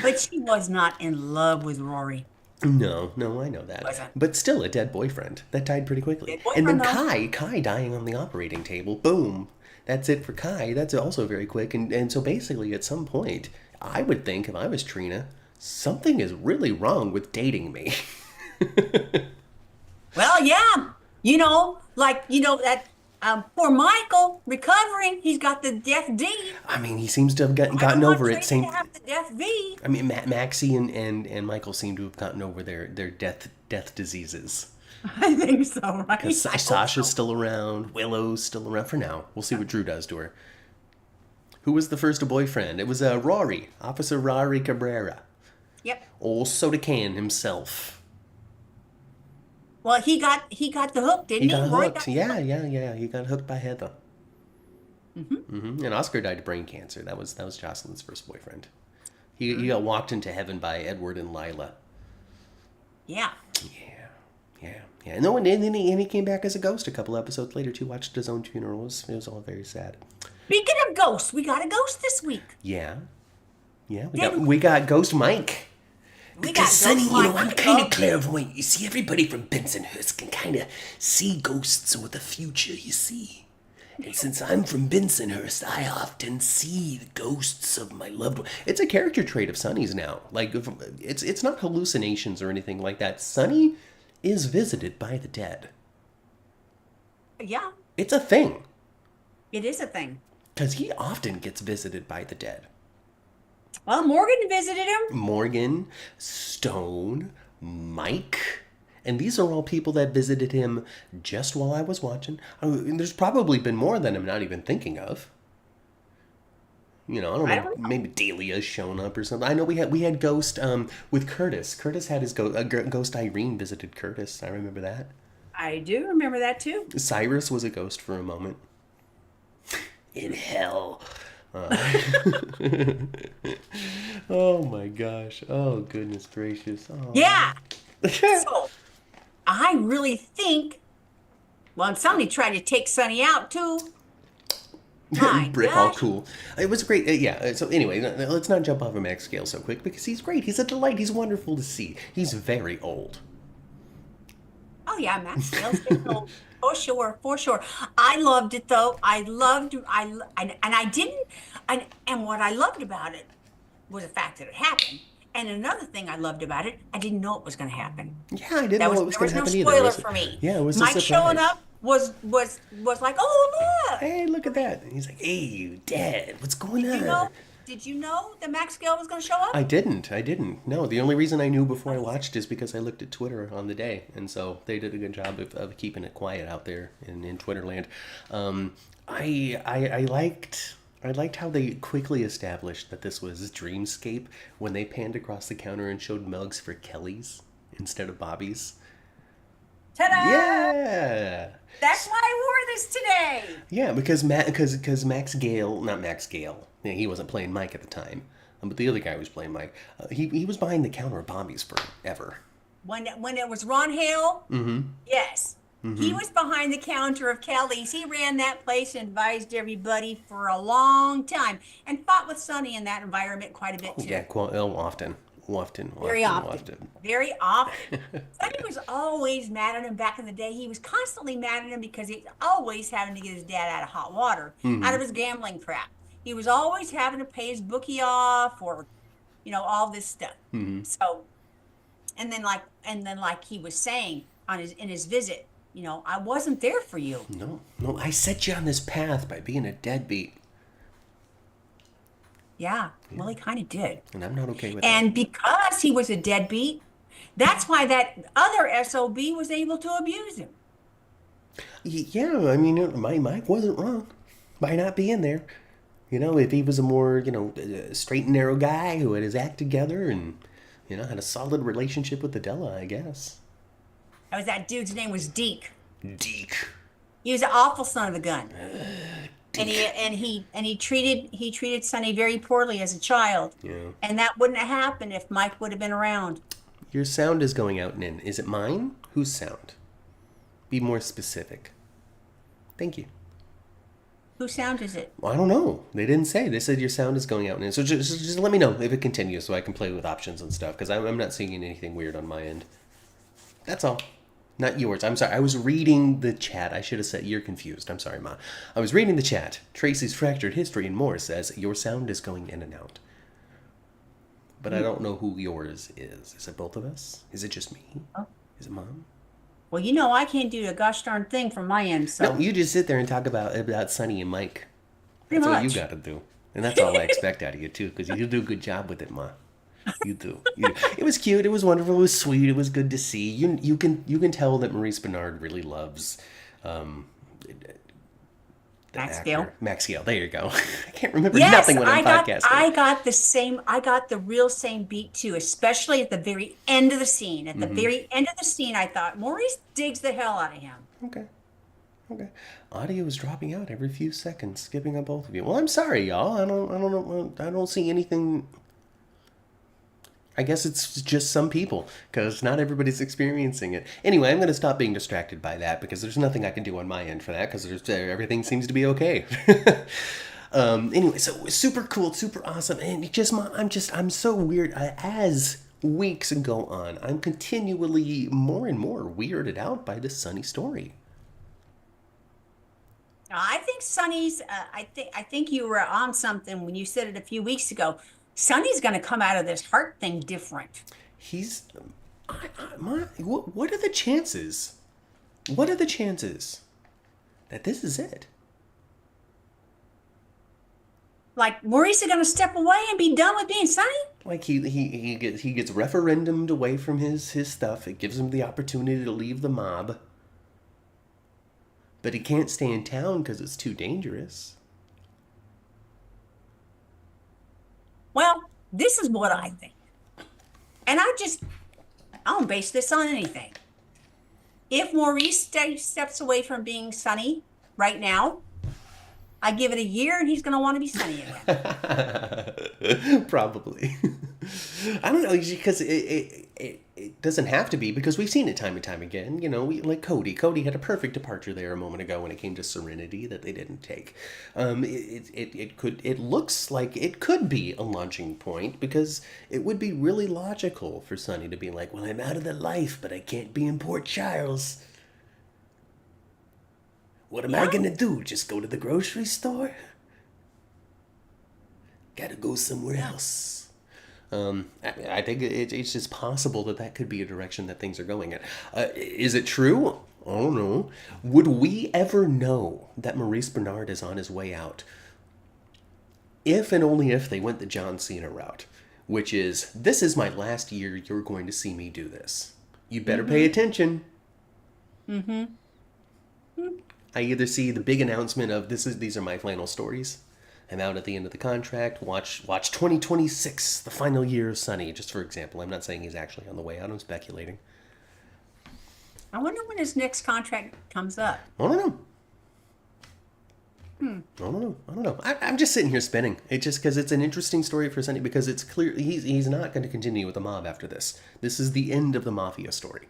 But she was not in love with Rory. No, I know that. Wasn't. But still a dead boyfriend. That died pretty quickly. Dead And then boyfriend, Kai dying on the operating table. Boom. That's it for Kai. That's also very quick. And so basically at some point, I would think if I was Trina, something is really wrong with dating me. Well, yeah. That poor Michael recovering. He's got the death D. I mean, he seems to have I gotten don't want over it. Tracy to have the death V. I mean, Maxie and Michael seem to have gotten over their death diseases. I think so, right? Because I hope Sasha's so. still around. Willow's still around for now. We'll see what Drew does to her. Who was the first boyfriend? It was Rory. Officer Rory Cabrera. Yep. Old soda can himself. Well, he got the hook, didn't He he? got Rory hooked. got the Yeah, hook. yeah. He got hooked by Heather. And Oscar died of brain cancer. That was Jocelyn's first boyfriend. He got walked into heaven by Edward and Lila. Yeah. Yeah. And then he came back as a ghost a couple episodes later too. Watched his own funeral. It was all very sad. Speaking of ghosts, we got a ghost this week. Yeah. Did We got Ghost Mike. We got Because, Sonny, ghost Mike. I'm kind of clairvoyant. You see, everybody from Bensonhurst can kind of see ghosts or the future, you see. And since I'm from Bensonhurst, I often see the ghosts of my loved ones. It's a character trait of Sonny's now. Like it's not hallucinations or anything like that. Sonny is visited by the dead. Yeah, It's a thing. it is a thing. Because he often gets visited by the dead. Well, Morgan visited him. Morgan, Stone, Mike. And these are all people that visited him just while I was watching. And there's probably been more than I'm not even thinking of. I don't I know. don't know. Maybe Dahlia's shown up or something. I know we had Ghost with Curtis. Curtis had his Ghost Irene visited Curtis. I remember that. I do remember that too. Cyrus was a ghost for a moment. In hell. Oh my gosh. Oh goodness gracious. Oh. Yeah. So I really think. Well, and Sonny tried to take Sonny out too. My Brick, all gosh. cool. It was great. Yeah. So anyway, let's not jump off of Max Scale so quick because he's great. He's a delight. He's wonderful to see. He's very old. Oh yeah, Max Gale's getting old. For sure. I loved it though. And what I loved about it was the fact that it happened. And another thing I loved about it, I didn't know it was going to happen. Yeah, I didn't know what was There going was to no happen either. spoiler for me. Yeah, it was a Mike showing surprise. up was like, oh look. Hey, look at that. And he's like, hey, you dad, what's going Did on? you know? Did you know that Max Gale was going to show up? I didn't. No, the only reason I knew before I watched is because I looked at Twitter on the day, and so they did a good job of keeping it quiet out there in Twitterland. I liked how they quickly established that this was Dreamscape when they panned across the counter and showed mugs for Kelly's instead of Bobby's. Ta-da! Yeah. That's why I wore this today. Yeah, because Max Gale, not Max Gale, yeah, he wasn't playing Mike at the time, but the other guy was playing Mike. He was behind the counter at Bobby's forever. When it was Ron Hale, yes. He was behind the counter of Kelly's. He ran that place and advised everybody for a long time and fought with Sonny in that environment quite a bit too. Yeah, often. Very often. Very often. Sonny was always mad at him back in the day. He was constantly mad at him because he was always having to get his dad out of hot water, out of his gambling crap. He was always having to pay his bookie off or, all this stuff. So, and then like he was saying in his visit, I wasn't there for you. No, I set you on this path by being a deadbeat, Yeah, well, he kind of did. and I'm not okay with that. And because he was a deadbeat, that's why that other SOB was able to abuse him. Yeah, I mean, Mike wasn't wrong by not being there. If he was a more, straight and narrow guy who had his act together and, had a solid relationship with Adela, I guess. That dude's name was Deke. Deke. He was an awful son of a gun. And he treated Sonny very poorly as a child. Yeah. And that wouldn't have happened if Mike would have been around. Your sound is going out and in. Is it mine? Whose sound? Be more specific. Thank you. Whose sound is it? Well, I don't know. They didn't say. They said your sound is going out and in. So just let me know if it continues so I can play with options and stuff, because I'm not seeing anything weird on my end. That's all. Not yours. I'm sorry. I was reading the chat. I should have said, you're confused. I'm sorry, Ma. I was reading the chat. Tracy's Fractured History and More says, your sound is going in and out. But I don't know who yours is. Is it both of us? Is it just me? Oh. Is it Mom? Well, you know I can't do a gosh darn thing from my end, so. No, you just sit there and talk about Sonny and Mike. Pretty That's what much. you got to do. And that's all I expect out of you, too, because you do a good job with it, Ma. You do. It was cute. It was wonderful. It was sweet. It was good to see. You can tell that Maurice Bernard really loves Max Gail. Max Gail. There you go. I can't remember nothing when I'm podcasting. I got the real same beat too, especially at the very end of the scene. At the very end of the scene, I thought Maurice digs the hell out of him. Okay. Audio is dropping out every few seconds, skipping on both of you. Well, I'm sorry, y'all. I don't know. I don't see anything. I guess it's just some people, because not everybody's experiencing it. Anyway, I'm going to stop being distracted by that, because there's nothing I can do on my end for that, because everything seems to be okay. Anyway, so super cool, super awesome, and I'm so weird. As weeks go on, I'm continually more and more weirded out by this Sonny story. I think Sonny's. I think you were on something when you said it a few weeks ago. Sonny's going to come out of this heart thing different. He's, what are the chances? What are the chances that this is it? Like Maurice is going to step away and be done with being Sonny? Like he gets referendumed away from his stuff. It gives him the opportunity to leave the mob. But he can't stay in town because it's too dangerous. Well, this is what I think. And I don't base this on anything. If Maurice steps away from being Sonny right now, I give it a year and he's going to want to be Sonny again. Probably. I don't know, because it doesn't have to be, because we've seen it time and time again. You know, like Cody. Cody had a perfect departure there a moment ago when it came to Serenity that they didn't take. It looks like it could be a launching point, because it would be really logical for Sonny to be like, well, I'm out of the life, but I can't be in Port Charles. What am I gonna do? Just go to the grocery store? Gotta go somewhere else. I think it's just possible that could be a direction that things are going in. Is it true? I don't know. Would we ever know that Maurice Bernard is on his way out if and only if they went the John Cena route, which is, this is my last year, you're going to see me do this. You better pay attention. I either see the big announcement of these are my final stories. I'm out at the end of the contract. Watch 2026, the final year of Sonny, just for example. I'm not saying he's actually on the way out. I'm speculating. I wonder when his next contract comes up. I don't know. I don't know. I'm just sitting here spinning. It's just because it's an interesting story for Sonny, because it's clear he's not going to continue with the mob after this. This is the end of the mafia story.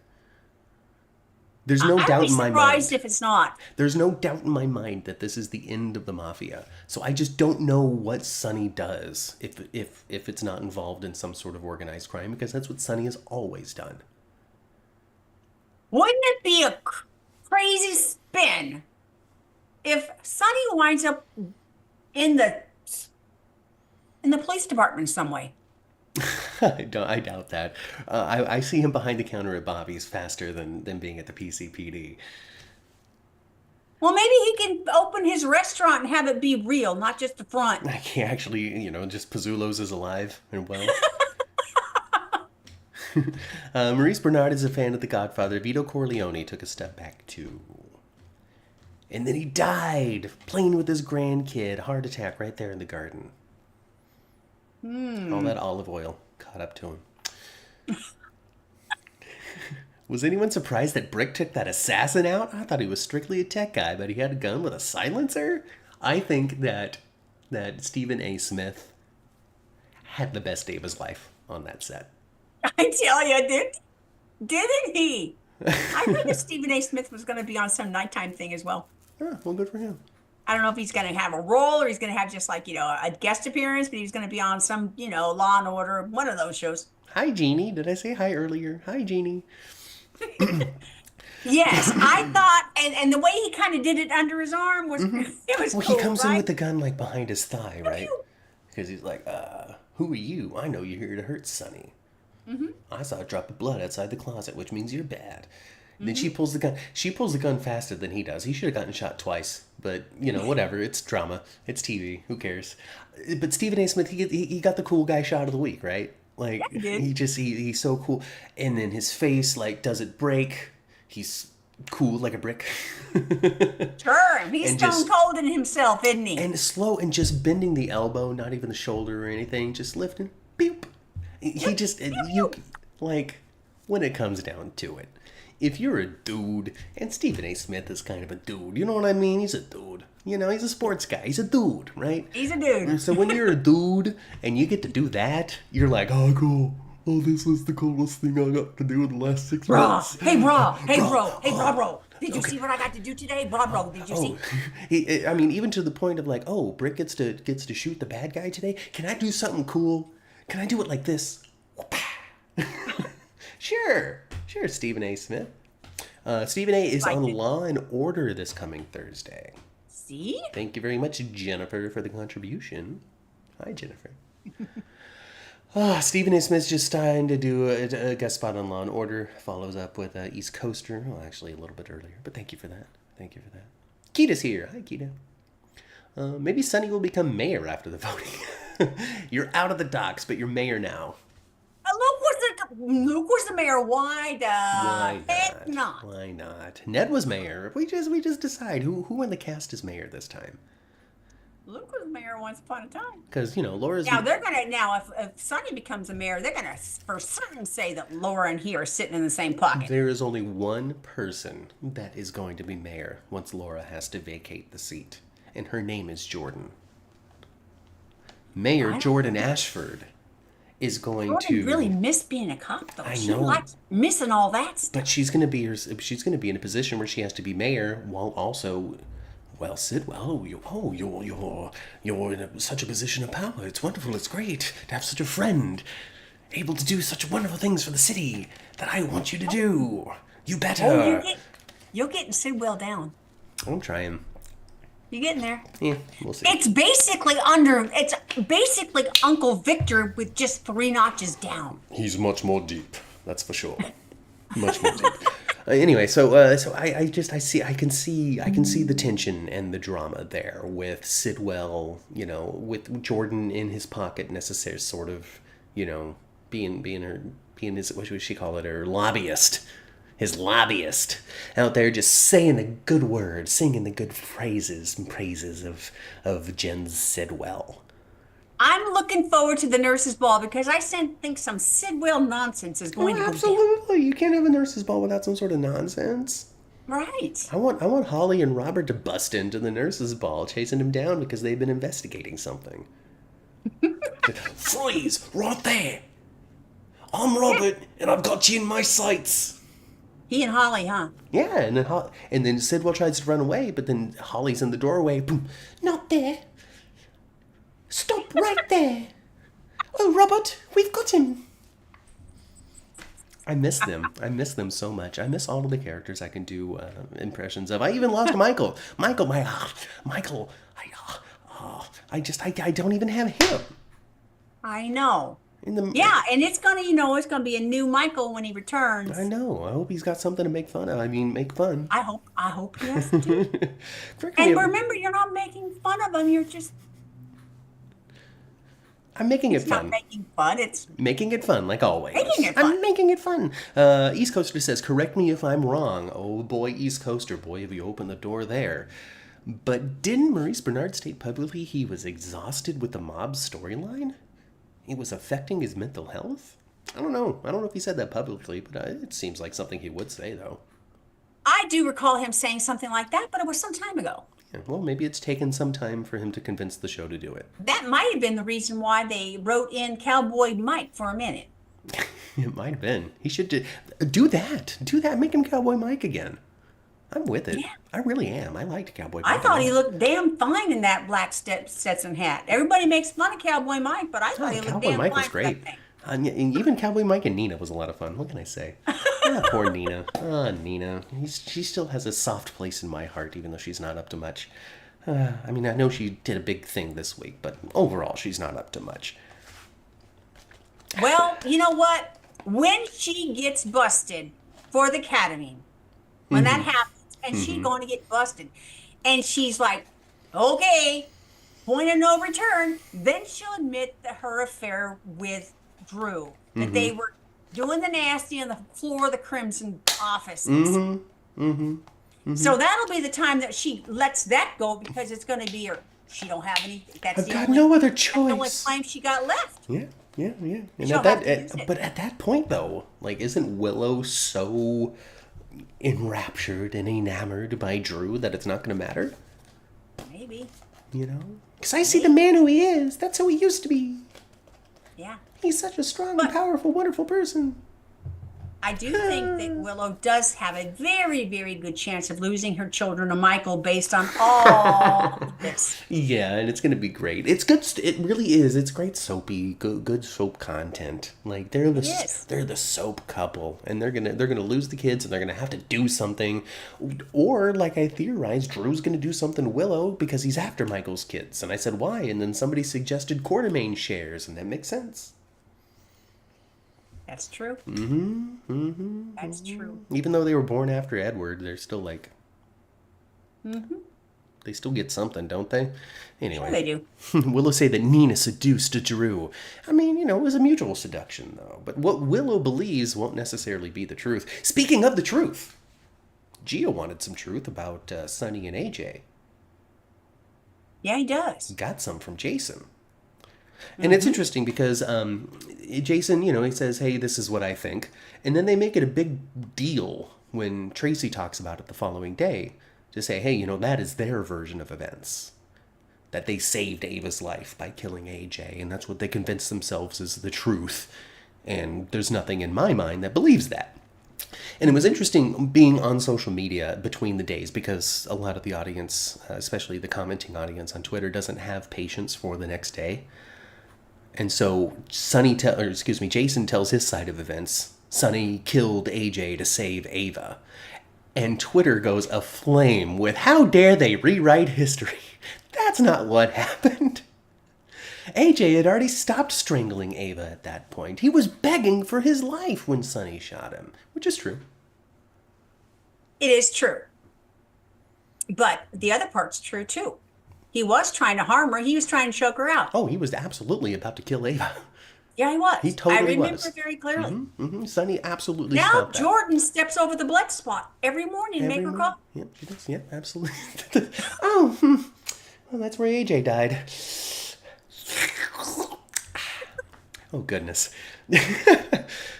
There's no doubt in my mind. I'd be surprised if it's not. There's no doubt in my mind that this is the end of the mafia. So I just don't know what Sonny does if it's not involved in some sort of organized crime, because that's what Sonny has always done. Wouldn't it be a crazy spin if Sonny winds up in the police department in some way? I doubt that. I see him behind the counter at Bobby's faster than being at the PCPD. Well, maybe he can open his restaurant and have it be real, not just the front. I can't actually, just Pizzulo's is alive and well. Maurice Bernard is a fan of The Godfather. Vito Corleone took a step back too. And then he died playing with his grandkid. Heart attack right there in the garden. All that olive oil caught up to him. Was anyone surprised that Brick took that assassin out? I thought he was strictly a tech guy, but he had a gun with a silencer? I think that Stephen A. Smith had the best day of his life on that set. I tell you, didn't he? I heard that Stephen A. Smith was going to be on some nighttime thing as well. Oh, well, good for him. I don't know if he's going to have a role or he's going to have just like, a guest appearance, but he's going to be on some, Law and Order, one of those shows. Hi, Jeannie. Did I say hi earlier? Hi, Jeannie. Yes, I thought, and the way he kind of did it under his arm was, it was Well, cool, he comes in right? with the gun like behind his thigh, right? Because he's like, who are you? I know you're here to hurt Sonny. I saw a drop of blood outside the closet, which means you're bad. Then she pulls the gun. She pulls the gun faster than he does. He should have gotten shot twice. But, whatever. It's drama. It's TV. Who cares? But Stephen A. Smith, he got the cool guy shot of the week, right? Like, Yeah, he did. he's so cool. And then his face, like, doesn't break. He's cool like a brick. Sure, he's And stone just- cold in himself, isn't he? And slow and just bending the elbow, not even the shoulder or anything, just lifting. Beep. He just, like, when it comes down to it, if you're a dude, and Stephen A. Smith is kind of a dude, you know what I mean? He's a dude. He's a sports guy. He's a dude, right? He's a dude. So when you're a dude and you get to do that, you're like, oh, cool. Oh, this was the coolest thing I got to do in the last 6 Bro, months. hey, bro. Did you see what I got to do today? Bro, did you see? Even to the point of like, oh, Brick gets to shoot the bad guy today. Can I do something cool? Can I do it like this? Sure, Stephen A. Smith. Stephen A. is on Law and Order this coming Thursday. See? Thank you very much, Jennifer, for the contribution. Hi, Jennifer. Stephen A. Smith's just starting to do a guest spot on Law and Order. Follows up with East Coaster. Well, actually, a little bit earlier, but thank you for that. Keita's here. Hi, Keita. Maybe Sonny will become mayor after the voting. You're out of the docks, but you're mayor now. Luke was the mayor. Why the heck not? Why not? Ned was mayor. We just decide who in the cast is mayor this time. Luke was mayor once upon a time. Because Laura's Now if Sonny becomes a mayor, they're gonna for certain say that Laura and he are sitting in the same pocket. There is only one person that is going to be mayor once Laura has to vacate the seat, and her name is Jordan. Mayor Jordan Ashford is going Jordan really miss being a cop, though. I She know. likes missing all that stuff. But she's going to be in a position where she has to be mayor while also, well, Sidwell, you're in such a position of power. It's wonderful. It's great to have such a friend able to do such wonderful things for the city that I want you to do. You better. You're getting Sidwell down. I'm trying. You're getting there. Yeah, we'll see. It's basically Uncle Victor with just 3 notches down. He's much more deep. That's for sure. Much more deep. Anyway, so I can see the tension and the drama there with Sidwell, with Jordan in his pocket, necessary sort of, being his, what should she call it, her lobbyist. His lobbyist out there just saying the good words, singing the good phrases and praises of Jen Sidwell. I'm looking forward to the nurses' ball because I think some Sidwell nonsense is going to go down. Absolutely. You can't have a nurse's ball without some sort of nonsense. Right. I want Holly and Robert to bust into the nurse's ball, chasing him down because they've been investigating something. Freeze! Right there! I'm Robert, and I've got you in my sights. He and Holly, huh? Yeah, and then Sidwell tries to run away, but then Holly's in the doorway. Boom. Not there. Stop right there. Oh, Robert, we've got him. I miss them. I miss them so much. I miss all of the characters I can do impressions of. I even lost Michael. I don't even have him. I know. Yeah, and it's gonna be a new Michael when he returns. I know. I hope he's got something to make fun of. I mean, make fun. I hope he has to. And remember, you're not making fun of him. You're just. I'm making it Not fun. making fun. It's making it fun, like always. Making it fun. I'm making it fun. East Coaster says, correct me if I'm wrong. Oh boy, East Coaster, boy, have you opened the door there. But didn't Maurice Bernard state publicly he was exhausted with the mob's storyline? It was affecting his mental health? I don't know if he said that publicly, but it seems like something he would say, though. I do recall him saying something like that, but it was some time ago. Yeah, well, maybe it's taken some time for him to convince the show to do it. That might have been the reason why they wrote in Cowboy Mike for a minute. It might have been. He should do that. Do that. Make him Cowboy Mike again. I'm with it. Yeah. I really am. I liked Cowboy I Mike a thought he lot. looked damn fine in that black Stetson hat. Everybody makes fun of Cowboy Mike, but I thought Oh, he looked Cowboy damn Mike was fine for that great. thing. And even Cowboy Mike and Nina was a lot of fun. What can I say? Ah, poor Nina. Ah, Nina. She still has a soft place in my heart, even though she's not up to much. I mean, I know she did a big thing this week, but overall, she's not up to much. Well, you know what? When she gets busted for the ketamine, when that happens, and she's going to get busted, and she's like, okay, point of no return, then she'll admit that her affair with Drew, that they were doing the nasty on the floor of the Crimson offices. So that'll be the time that she lets that go because it's going to be her. She don't have any. That's I've the got only. no other That's the only choice. claim she got left. Yeah, yeah, yeah. And She'll at have to use it. but at that point, though, like, isn't Willow so enraptured and enamored by Drew that it's not going to matter? Maybe. You know? Because I see the man who he is. That's who he used to be. Yeah. He's such a strong and powerful, wonderful person. I do think that Willow does have a very, very good chance of losing her children to Michael based on all of this. Yeah, and it's gonna be great. It's good. It really is. It's great soapy, good soap content. Like they're the soap couple, and they're gonna lose the kids, and they're gonna have to do something, or like I theorized, Drew's gonna do something to Willow because he's after Michael's kids, and I said why, and then somebody suggested Quartermain shares, and that makes sense. That's true. That's true. Even though they were born after Edward, they're still like. They still get something, don't they? Anyway. Sure they do. Willow say that Nina seduced Drew. I mean, it was a mutual seduction, though. But what Willow believes won't necessarily be the truth. Speaking of the truth, Gio wanted some truth about Sonny and AJ. Yeah, he does. Got some from Jason. And it's interesting because Jason, he says, hey, this is what I think. And then they make it a big deal when Tracy talks about it the following day. To say, hey, that is their version of events. That they saved Ava's life by killing AJ. And that's what they convince themselves is the truth. And there's nothing in my mind that believes that. And it was interesting being on social media between the days because a lot of the audience, especially the commenting audience on Twitter, doesn't have patience for the next day. And so Jason tells his side of events. Sonny killed AJ to save Ava. And Twitter goes aflame with how dare they rewrite history. That's not what happened. AJ had already stopped strangling Ava at that point. He was begging for his life when Sonny shot him, which is true. It is true. But the other part's true too. He was trying to harm her. He was trying to choke her out. Oh, he was absolutely about to kill Ava. Yeah, he was. He totally was. I remember very clearly. Sonny absolutely Now stopped that. Jordan steps over the blood spot every morning to make her call. Yep, she does. Yep, absolutely. Well, that's where AJ died. Oh, goodness.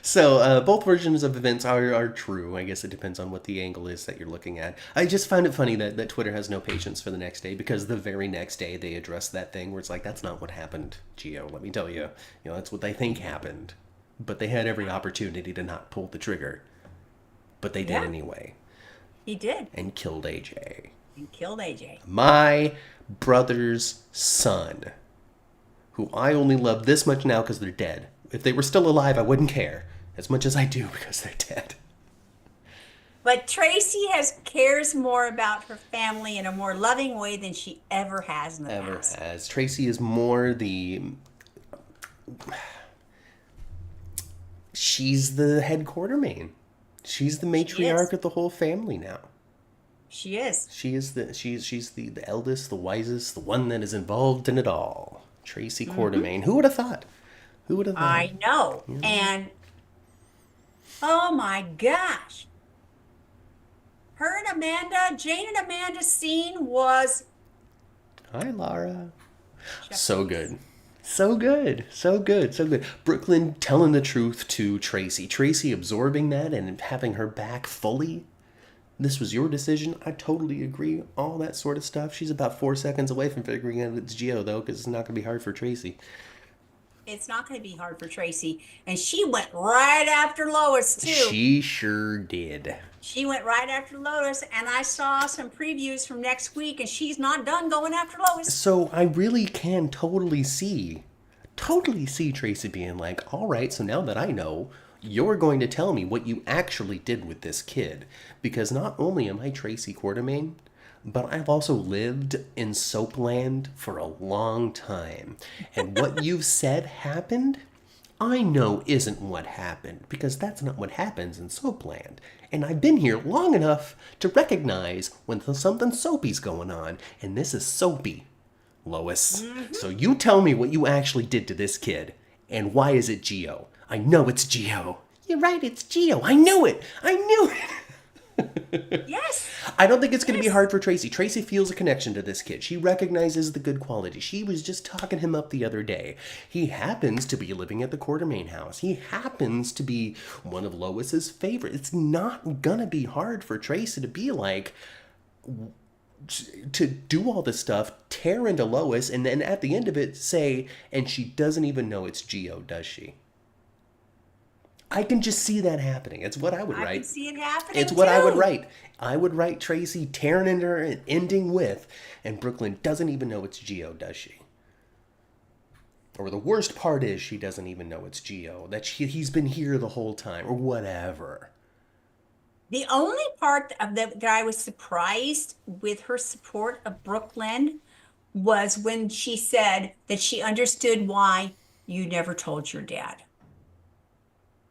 So, both versions of events are true. I guess it depends on what the angle is that you're looking at. I just found it funny that Twitter has no patience for the next day because the very next day they address that thing where it's like, that's not what happened, Gio. Let me tell you. That's what they think happened. But they had every opportunity to not pull the trigger. But they did anyway. He did. And killed AJ. And killed AJ. My brother's son, who I only love this much now because they're dead. If they were still alive, I wouldn't care as much as I do because they're dead. But Tracy cares more about her family in a more loving way than she ever has in the past. Ever has. Tracy is more she's the head quartermain. She's the matriarch of the whole family now. She is. She's the eldest, the wisest, the one that is involved in it all. Tracy Quartermain. Who would have thought? Who would have thought? I know. Yeah. And oh my gosh. Jane and Amanda's scene was... Hi, Laura. So good. So good. So good. So good. Brooklyn telling the truth to Tracy. Tracy absorbing that and having her back fully. This was your decision. I totally agree. All that sort of stuff. She's about 4 seconds away from figuring out it's Gio, though, because it's not going to be hard for Tracy. it's not going to be hard for Tracy. And she went right after Lois too. She sure did. She went right after Lois, and I saw some previews from next week, and she's not done going after Lois. So I really can totally see Tracy being like, all right, so now that I know, you're going to tell me what you actually did with this kid. Because not only am I Tracy Quartermain, but I've also lived in Soapland for a long time. And what you've said happened, I know isn't what happened, because that's not what happens in Soapland. And I've been here long enough to recognize when something soapy's going on, and this is soapy, Lois. Mm-hmm. So you tell me what you actually did to this kid, and why is it Geo? I know it's Geo. You're right, it's Geo. I knew it. Yes. I don't think it's going to be hard for Tracy. Tracy feels a connection to this kid. She recognizes the good qualities. She was just talking him up the other day. He happens to be living at the Quartermain house. He happens to be one of Lois's favorites. It's not going to be hard for Tracy to be like, to do all this stuff, tear into Lois, and then at the end of it say, and she doesn't even know it's Geo, does she? I can just see that happening. It's what I would write. I can see it happening. It's what I would write. I would write Tracy tearing into her and ending with, and Brooklyn doesn't even know it's Geo, does she? Or the worst part is she doesn't even know it's Geo. That he's been here the whole time, or whatever. The only part of that I was surprised with her support of Brooklyn was when she said that she understood why you never told your dad.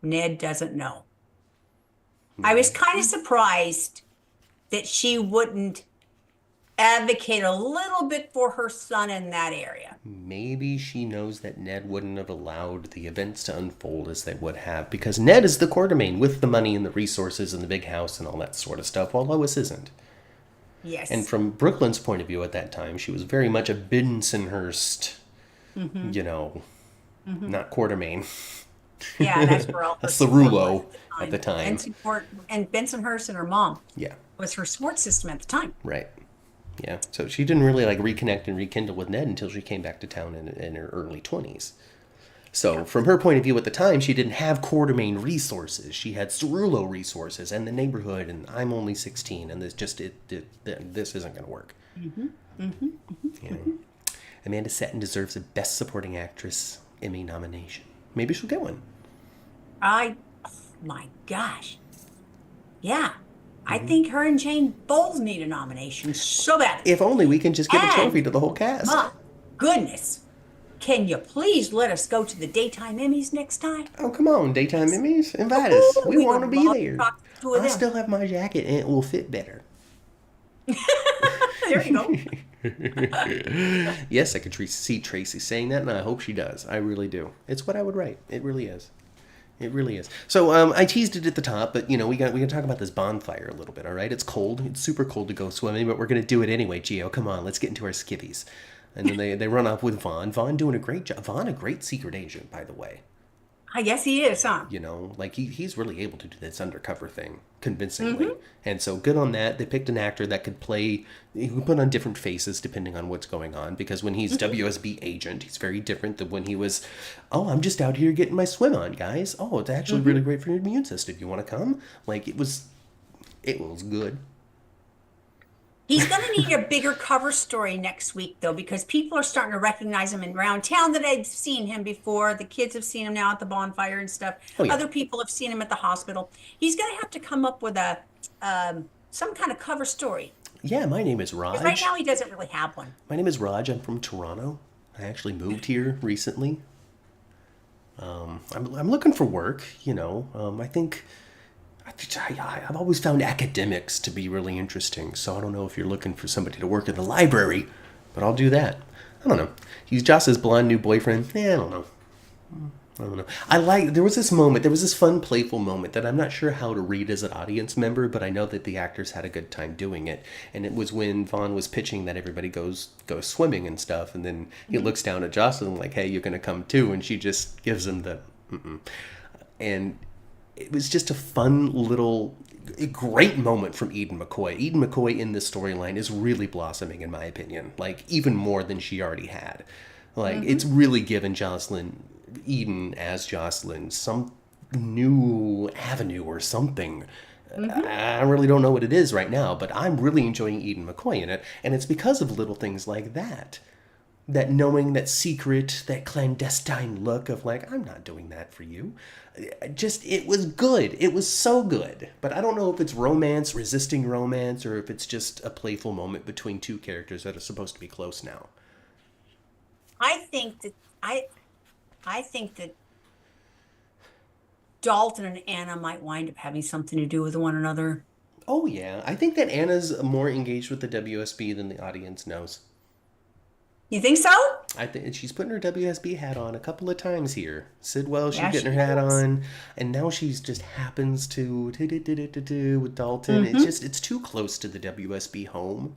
Ned doesn't know. I was kind of surprised that she wouldn't advocate a little bit for her son in that area. Maybe she knows that Ned wouldn't have allowed the events to unfold as they would have, because Ned is the Quartermain with the money and the resources and the big house and all that sort of stuff, while Lois isn't. Yes. And from Brooklyn's point of view at that time, she was very much a Bensonhurst, not Quartermain. Yeah, that's where all that's the Rulo at the time. And Bensonhurst and her mom. Yeah. Was her support system at the time. Right. Yeah. So she didn't really reconnect and rekindle with Ned until she came back to town in her early 20s. So from her point of view at the time, she didn't have Quartermain resources. She had Cerulo resources and the neighborhood, and I'm only 16, and this isn't going to work. Amanda Setton deserves a Best Supporting Actress Emmy nomination. Maybe she'll get one. Oh my gosh. Yeah. I think her and Jane both need a nomination so bad. If only we can just give a trophy to the whole cast. My goodness. Can you please let us go to the Daytime Emmys next time? Oh, come on, Daytime Emmys. Invite us. We want to be there. I them. still have my jacket and it will fit better. There you go. Yes, I could see Tracy saying that, and I hope she does. I really do. It's what I would write. It really is. It really is. So I teased it at the top, but we got to talk about this bonfire a little bit. All right, it's cold. It's super cold to go swimming, but we're gonna do it anyway. Geo, come on, let's get into our skivvies. And then they run off with Vaughn. Vaughn doing a great job. Vaughn, a great secret agent, by the way. I guess he is, huh? He's really able to do this undercover thing convincingly. And so good on that. They picked an actor that could play, he could put on different faces depending on what's going on, because when he's WSB agent, he's very different than when he was, I'm just out here getting my swim on, guys. Oh, it's actually really great for your immune system. You want to come? It was good. He's going to need a bigger cover story next week, though, because people are starting to recognize him around town that I've seen him before. The kids have seen him now at the bonfire and stuff. Oh, yeah. Other people have seen him at the hospital. He's going to have to come up with some kind of cover story. Yeah, my name is Raj. Right now, he doesn't really have one. My name is Raj. I'm from Toronto. I actually moved here recently. I'm looking for work, I think... I've always found academics to be really interesting, so I don't know if you're looking for somebody to work in the library, but I'll do that. I don't know. He's Joss's blonde new boyfriend. I don't know. There was this fun, playful moment that I'm not sure how to read as an audience member, but I know that the actors had a good time doing it, and it was when Vaughn was pitching that everybody goes swimming and stuff, and then he looks down at Jocelyn like, hey, you're going to come too, and she just gives him the and it was just a fun little, great moment from Eden McCoy. Eden McCoy in this storyline is really blossoming, in my opinion. Even more than she already had. It's really given Jocelyn Eden as Jocelyn some new avenue or something. I really don't know what it is right now, but I'm really enjoying Eden McCoy in it, and it's because of little things like that. That knowing, that secret, that clandestine look of like, I'm not doing that for you. Just, it was good. It was so good. But I don't know if it's romance, resisting romance, or if it's just a playful moment between two characters that are supposed to be close now. I think that I think that Dalton and Anna might wind up having something to do with one another. Oh, yeah. I think that Anna's more engaged with the WSB than the audience knows. You think so? I think she's putting her WSB hat on a couple of times here. Sidwell, she's Yeah, getting she her hat is. on, and now she's just happens to with Dalton. It's too close to the WSB home.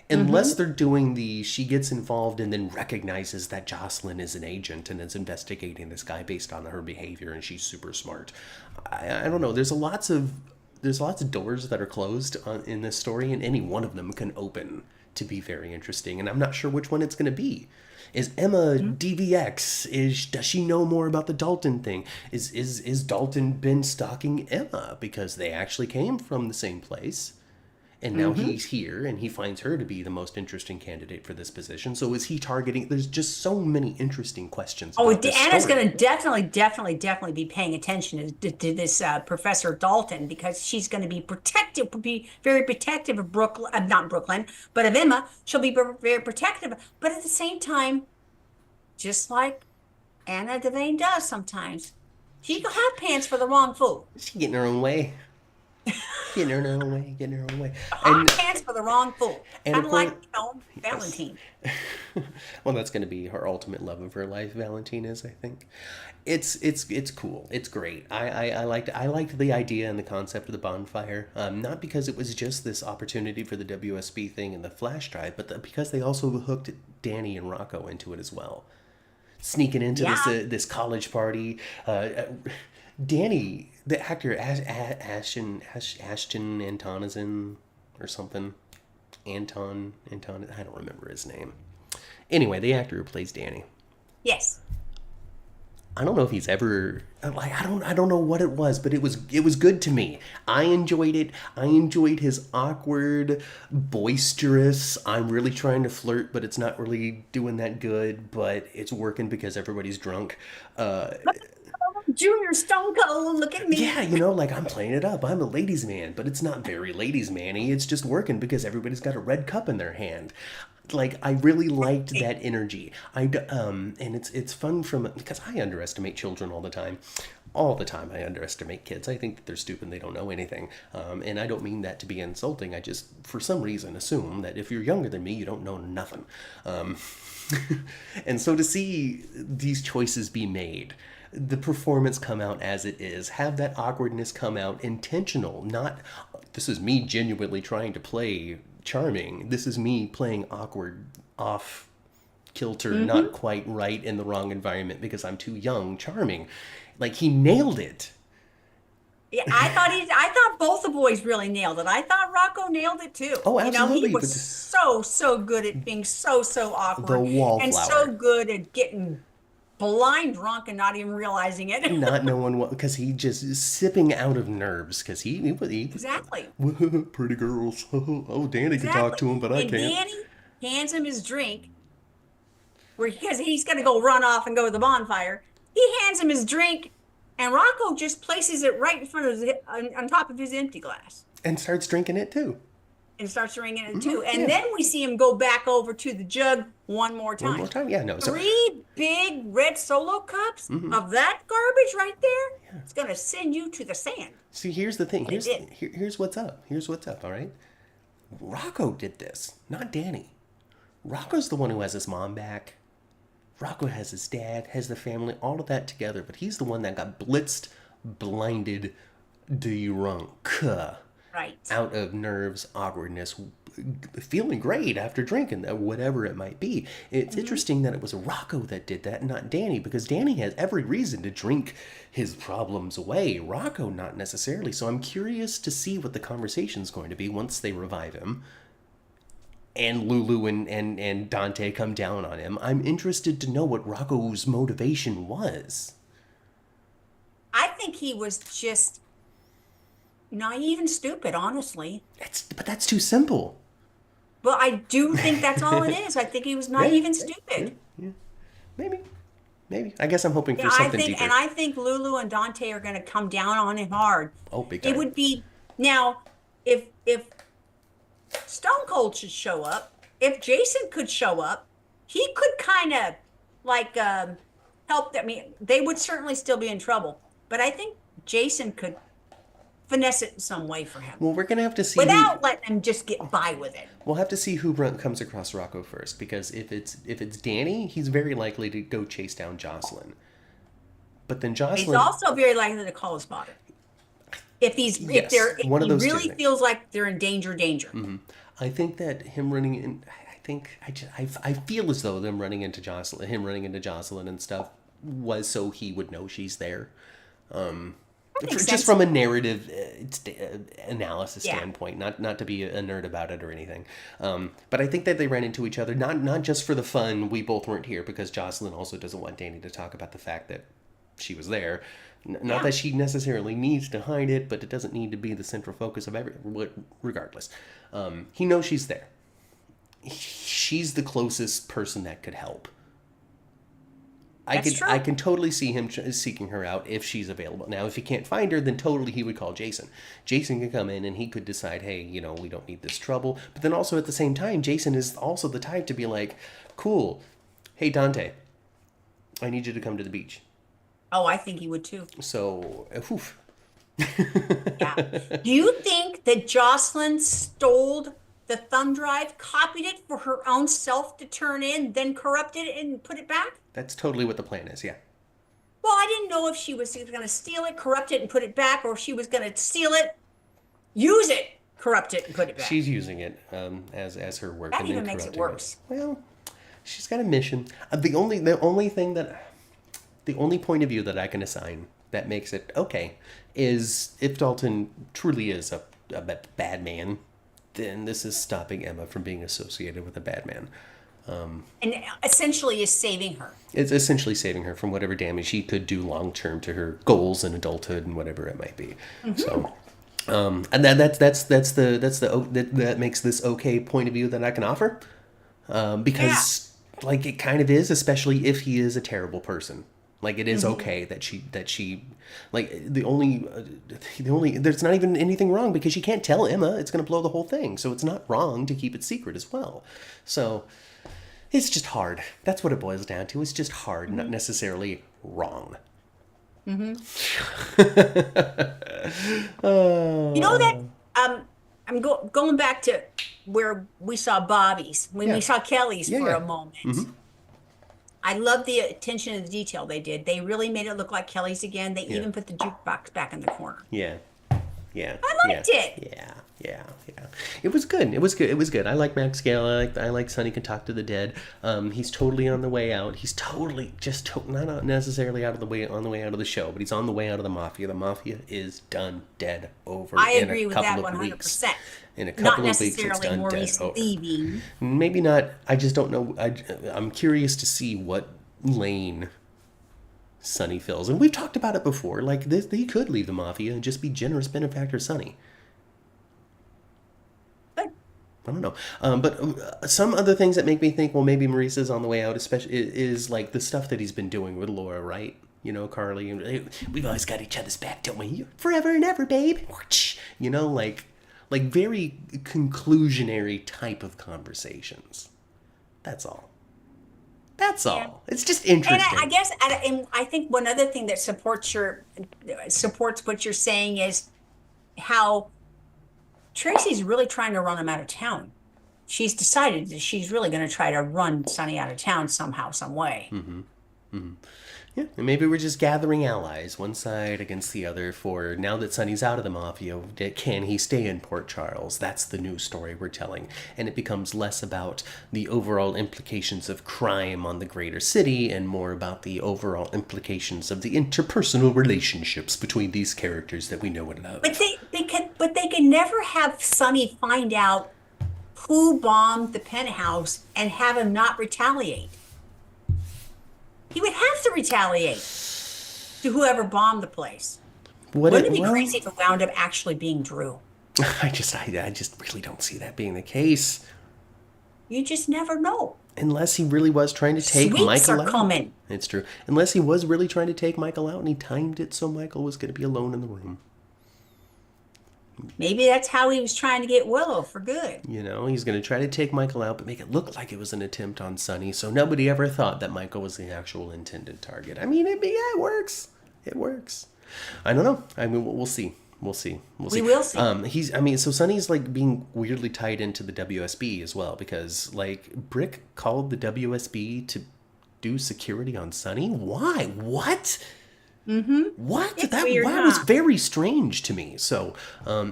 Unless they're doing she gets involved and then recognizes that Jocelyn is an agent and is investigating this guy based on her behavior, and she's super smart. I don't know. There's lots of doors that are closed in this story, and any one of them can open to be very interesting. And I'm not sure which one it's going to be. Is Emma DVX? Does she know more about the Dalton thing? Is Dalton been stalking Emma because they actually came from the same place? And now he's here, and he finds her to be the most interesting candidate for this position. So is he targeting? There's just so many interesting questions. Oh, about this Anna's story. going to definitely be paying attention to this Professor Dalton, because she's going to be very protective of Brooklyn, not Brooklyn, but of Emma. She'll be very protective, but at the same time, just like Anna Devane does sometimes, she can have pants for the wrong fool. She's getting her own way. Getting her own way. Hot pants for the wrong fool. and Kind of of like, course- Valentine. Well, that's going to be her ultimate love of her life. Valentine is, I think. It's cool. It's great. I liked the idea and the concept of the bonfire. Not because it was just this opportunity for the WSB thing and the flash drive, but because they also hooked Danny and Rocco into it as well. Sneaking into this college party. Danny, the actor Ashton Antonison or something. Anton, I don't remember his name. Anyway, the actor who plays Danny. Yes. I don't know if he's ever I don't know what it was, but it was good to me. I enjoyed it. I enjoyed his awkward, boisterous, I'm really trying to flirt, but it's not really doing that good, but it's working because everybody's drunk. Junior Stone Cold, look at me. Yeah, like I'm playing it up. I'm a ladies' man, but it's not very ladies' man-y. It's just working because everybody's got a red cup in their hand. Like, I really liked that energy. And it's fun because I underestimate children all the time. All the time I underestimate kids. I think that they're stupid, they don't know anything. And I don't mean that to be insulting. I just, for some reason, assume that if you're younger than me, you don't know nothing. And so to see these choices be made, the performance come out as it is, have that awkwardness come out intentional, not this is me genuinely trying to play charming, this is me playing awkward, off kilter, not quite right, in the wrong environment because I'm too young, charming. Like, he nailed it. Yeah, I thought both the boys really nailed it. I thought Rocco nailed it too. Oh, absolutely, He was so good at being so awkward. The wallflower. And so good at getting blind drunk and not even realizing it. Not knowing what, because he just sipping out of nerves, because he Exactly. pretty girls. Oh, Danny can talk to him, but I And can't. Danny hands him his drink, because he's going to go run off and go to the bonfire. He hands him his drink, and Rocco just places it right in front of on top of his empty glass. And starts drinking it too. And starts drinking it too. And then we see him go back over to the jug one more time. One more time? Yeah, no. So, 3 big red Solo cups of that garbage right there. It's going to send you to the sand. see, here's the thing. But it did. Here's what's up. Here's what's up, all right? Rocco did this, not Danny. Rocco's the one who has his mom back. Rocco has his dad, has the family, all of that together. But he's the one that got blitzed, blinded, drunk. Right. Out of nerves, awkwardness, feeling great after drinking, whatever it might be. It's interesting that it was Rocco that did that, not Danny, because Danny has every reason to drink his problems away. Rocco, not necessarily. So I'm curious to see what the conversation's going to be once they revive him. and Lulu and Dante come down on him. I'm interested to know what Rocco's motivation was. I think he was just naive and stupid, honestly. But that's too simple. But I do think that's all it is. I think he was naive and stupid. Yeah. Maybe. I guess I'm hoping for Yeah, something deeper. And I think Lulu and Dante are going to come down on him hard. Oh, big time. It would be now if Stone Cold should show up, if Jason could show up, he could kind of like help them. I mean, they would certainly still be in trouble, but I think Jason could finesse it in some way for him. Well, we're gonna have to see without letting him just get by with it. We'll have to see who comes across Rocco first, because if it's Danny, he's very likely to go chase down Jocelyn. But then Jocelyn, He's also very likely to call his father. If he really feels like they're in danger. Mm-hmm. I think that him running in, I feel as though him running into Jocelyn and stuff was so he would know she's there. Just from a narrative analysis standpoint, not to be a nerd about it or anything. But I think that they ran into each other, not just for the fun, we both weren't here, because Jocelyn also doesn't want Danny to talk about the fact that she was there. Not that she necessarily needs to hide it, but it doesn't need to be the central focus of regardless. He knows she's there. She's the closest person that could help. I can totally see him seeking her out if she's available. Now, if he can't find her, then totally he would call Jason. Jason could come in and he could decide, hey, we don't need this trouble. But then also at the same time, Jason is also the type to be like, cool, hey, Dante, I need you to come to the beach. Oh, I think he would too. So, yeah. Do you think that Jocelyn stole the thumb drive, copied it for her own self to turn in, then corrupted it and put it back? That's totally what the plan is, yeah. Well, I didn't know if she was going to steal it, corrupt it, and put it back, or if she was going to steal it, use it, corrupt it, and put it back. She's using it as her work. That and even then makes it corrupting worse. Well, she's got a mission. The only point of view that I can assign that makes it okay is if Dalton truly is a bad man, then this is stopping Emma from being associated with a bad man. And essentially is saving her. It's essentially saving her from whatever damage she could do long term to her goals in adulthood and whatever it might be. Mm-hmm. So, and that makes this okay point of view that I can offer, because like it kind of is, especially if he is a terrible person. Like it is okay that she like the only there's not even anything wrong, because she can't tell Emma. It's going to blow the whole thing. So it's not wrong to keep it secret as well. So it's just hard. That's what it boils down to. It's just hard, not necessarily wrong. Mm-hmm. You know that I'm going back to where we saw Bobby's, when we saw Kelly's for a moment. Mm-hmm. I love the attention to the detail they did. They really made it look like Kelly's again. They even put the jukebox back in the corner. Yeah. I liked it. Yeah. It was good. I like Max Gale. I like Sonny can talk to the dead. He's totally on the way out. He's totally not necessarily on the way out of the show, but he's on the way out of the mafia. The mafia is done, dead, over. I agree with that 100%. In a couple of weeks, it's done, dead, over. Leaving. Maybe not. I just don't know. I'm curious to see what lane Sonny fills. And we've talked about it before. Like, they could leave the mafia and just be generous benefactor Sonny. I don't know. But some other things that make me think, well, maybe Maurice's on the way out, especially, is like the stuff that he's been doing with Laura, right? Carly. And we've always got each other's back, don't we? Forever and ever, babe. Like very conclusionary type of conversations. That's all. Yeah. It's just interesting. And I guess, and I think one other thing that supports what you're saying is how Tracy's really trying to run him out of town. She's decided that she's really going to try to run Sonny out of town somehow, some way. Mm-hmm. Mm-hmm. Yeah, and maybe we're just gathering allies, one side against the other, for now that Sonny's out of the mafia, can he stay in Port Charles? That's the new story we're telling. And it becomes less about the overall implications of crime on the greater city and more about the overall implications of the interpersonal relationships between these characters that we know and love. But they can never have Sonny find out who bombed the penthouse and have him not retaliate. He would have to retaliate to whoever bombed the place. Wouldn't it be crazy if it wound up actually being Drew? I just really don't see that being the case. You just never know. Unless he really was trying to take Sweeps Michael are out. coming. It's true. Unless he was really trying to take Michael out and he timed it so Michael was going to be alone in the room. Maybe that's how he was trying to get Willow for good. You know, he's going to try to take Michael out, but make it look like it was an attempt on Sonny, so nobody ever thought that Michael was the actual intended target. I mean, it works. It works. I don't know. I mean, we'll see. We'll see. We will see. So Sonny's like being weirdly tied into the WSB as well, because like Brick called the WSB to do security on Sonny. Why? What? What? It's That weird, was huh? very strange to me. So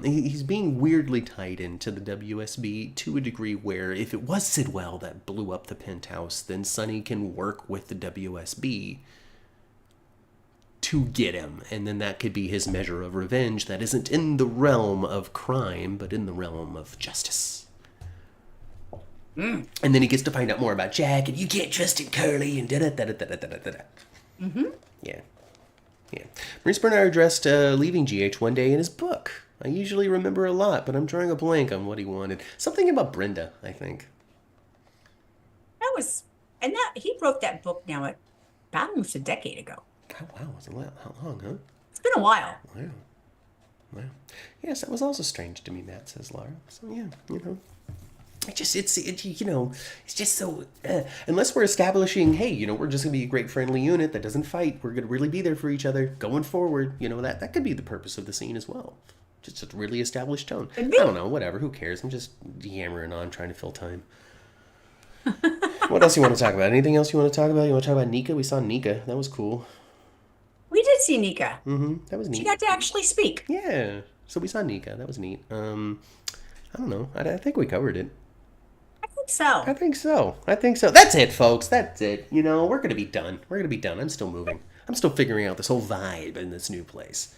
he's being weirdly tied into the WSB to a degree where if it was Sidwell that blew up the penthouse, then Sonny can work with the WSB to get him, and then that could be his measure of revenge that isn't in the realm of crime, but in the realm of justice. And then he gets to find out more about Jack, and you can't trust it, Curly, and da-da-da-da-da-da-da-da. Yeah. Maurice Bernard addressed leaving GH one day in his book. I usually remember a lot, but I'm drawing a blank on what he wanted. Something about Brenda, I think. He wrote that book now about almost a decade ago. Oh, wow. How long, huh? It's been a while. Wow. Yes, that was also strange to me, Matt, says Laura. So, yeah, you know. It's just so, unless we're establishing, hey, you know, we're just going to be a great friendly unit that doesn't fight. We're going to really be there for each other going forward. You know, that could be the purpose of the scene as well. Just a really established tone. I don't know, whatever. Who cares? I'm just yammering on, trying to fill time. What else you want to talk about? Anything else you want to talk about? You want to talk about Nika? We saw Nika. That was cool. We did see Nika. That was neat. She got to actually speak. Yeah. So we saw Nika. That was neat. I don't know. I think we covered it. I think so. That's it, folks. That's it. You know, we're going to be done. I'm still moving. I'm still figuring out this whole vibe in this new place.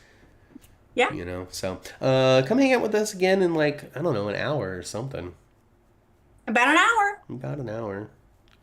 Yeah. You know, so come hang out with us again in like, I don't know, an hour or something. About an hour.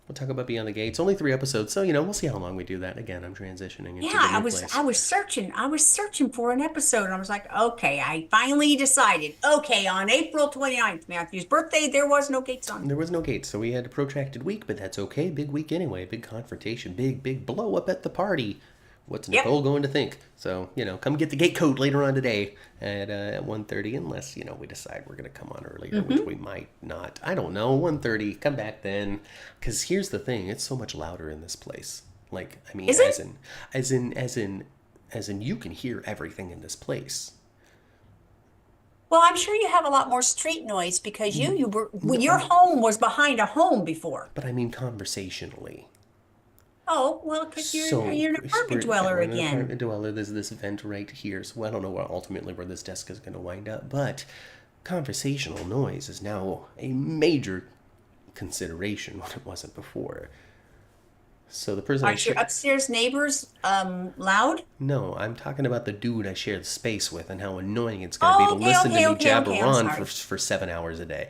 We'll talk about Beyond the Gates. Only 3 episodes, so you know we'll see how long we do that. Again, I'm transitioning into the new place. I was searching for an episode, and I was like, okay, I finally decided. Okay, on April 29th, Matthew's birthday, there was no gates on. There was no gates, so we had a protracted week, but that's okay. Big week anyway. Big confrontation. Big blow up at the party. What's Nicole going to think? So, you know, come get the gate code later on today at 1:30, unless, you know, we decide we're going to come on earlier, which we might not. I don't know, 1:30, come back then. Because here's the thing, it's so much louder in this place. Like, I mean, as in you can hear everything in this place. Well, I'm sure you have a lot more street noise because your home was behind a home before. But I mean conversationally. Oh, well, because you're an apartment dweller again. An apartment dweller, there's this vent right here, so I don't know where this desk is going to wind up, but conversational noise is now a major consideration when it wasn't before. So the person Aren't your upstairs neighbors loud? No, I'm talking about the dude I share the space with and how annoying it's going to be to listen to me jabber on for 7 hours a day.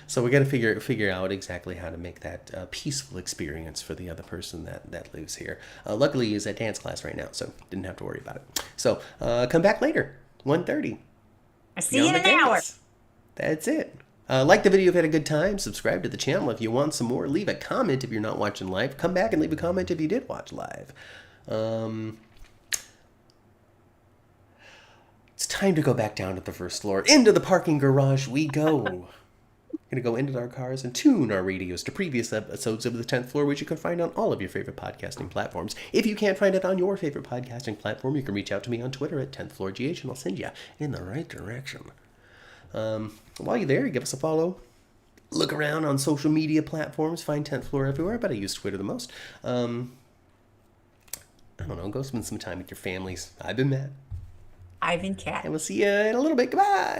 So we got to figure out exactly how to make that a peaceful experience for the other person that lives here. Luckily, he's at dance class right now, so didn't have to worry about it. So come back later, 1:30. I see you in an hour. That's it. Like the video if you had a good time. Subscribe to the channel if you want some more. Leave a comment if you're not watching live. Come back and leave a comment if you did watch live. It's time to go back down to the first floor. Into the parking garage we go. We're going to go into our cars and tune our radios to previous episodes of the 10th floor, which you can find on all of your favorite podcasting platforms. If you can't find it on your favorite podcasting platform, you can reach out to me on Twitter at 10th floor GH, and I'll send you in the right direction. While you're there, give us a follow. Look around on social media platforms. Find 10th floor everywhere, but I use Twitter the most. I don't know. Go spend some time with your families. I've been Matt. I've been Kat. And we'll see you in a little bit. Goodbye.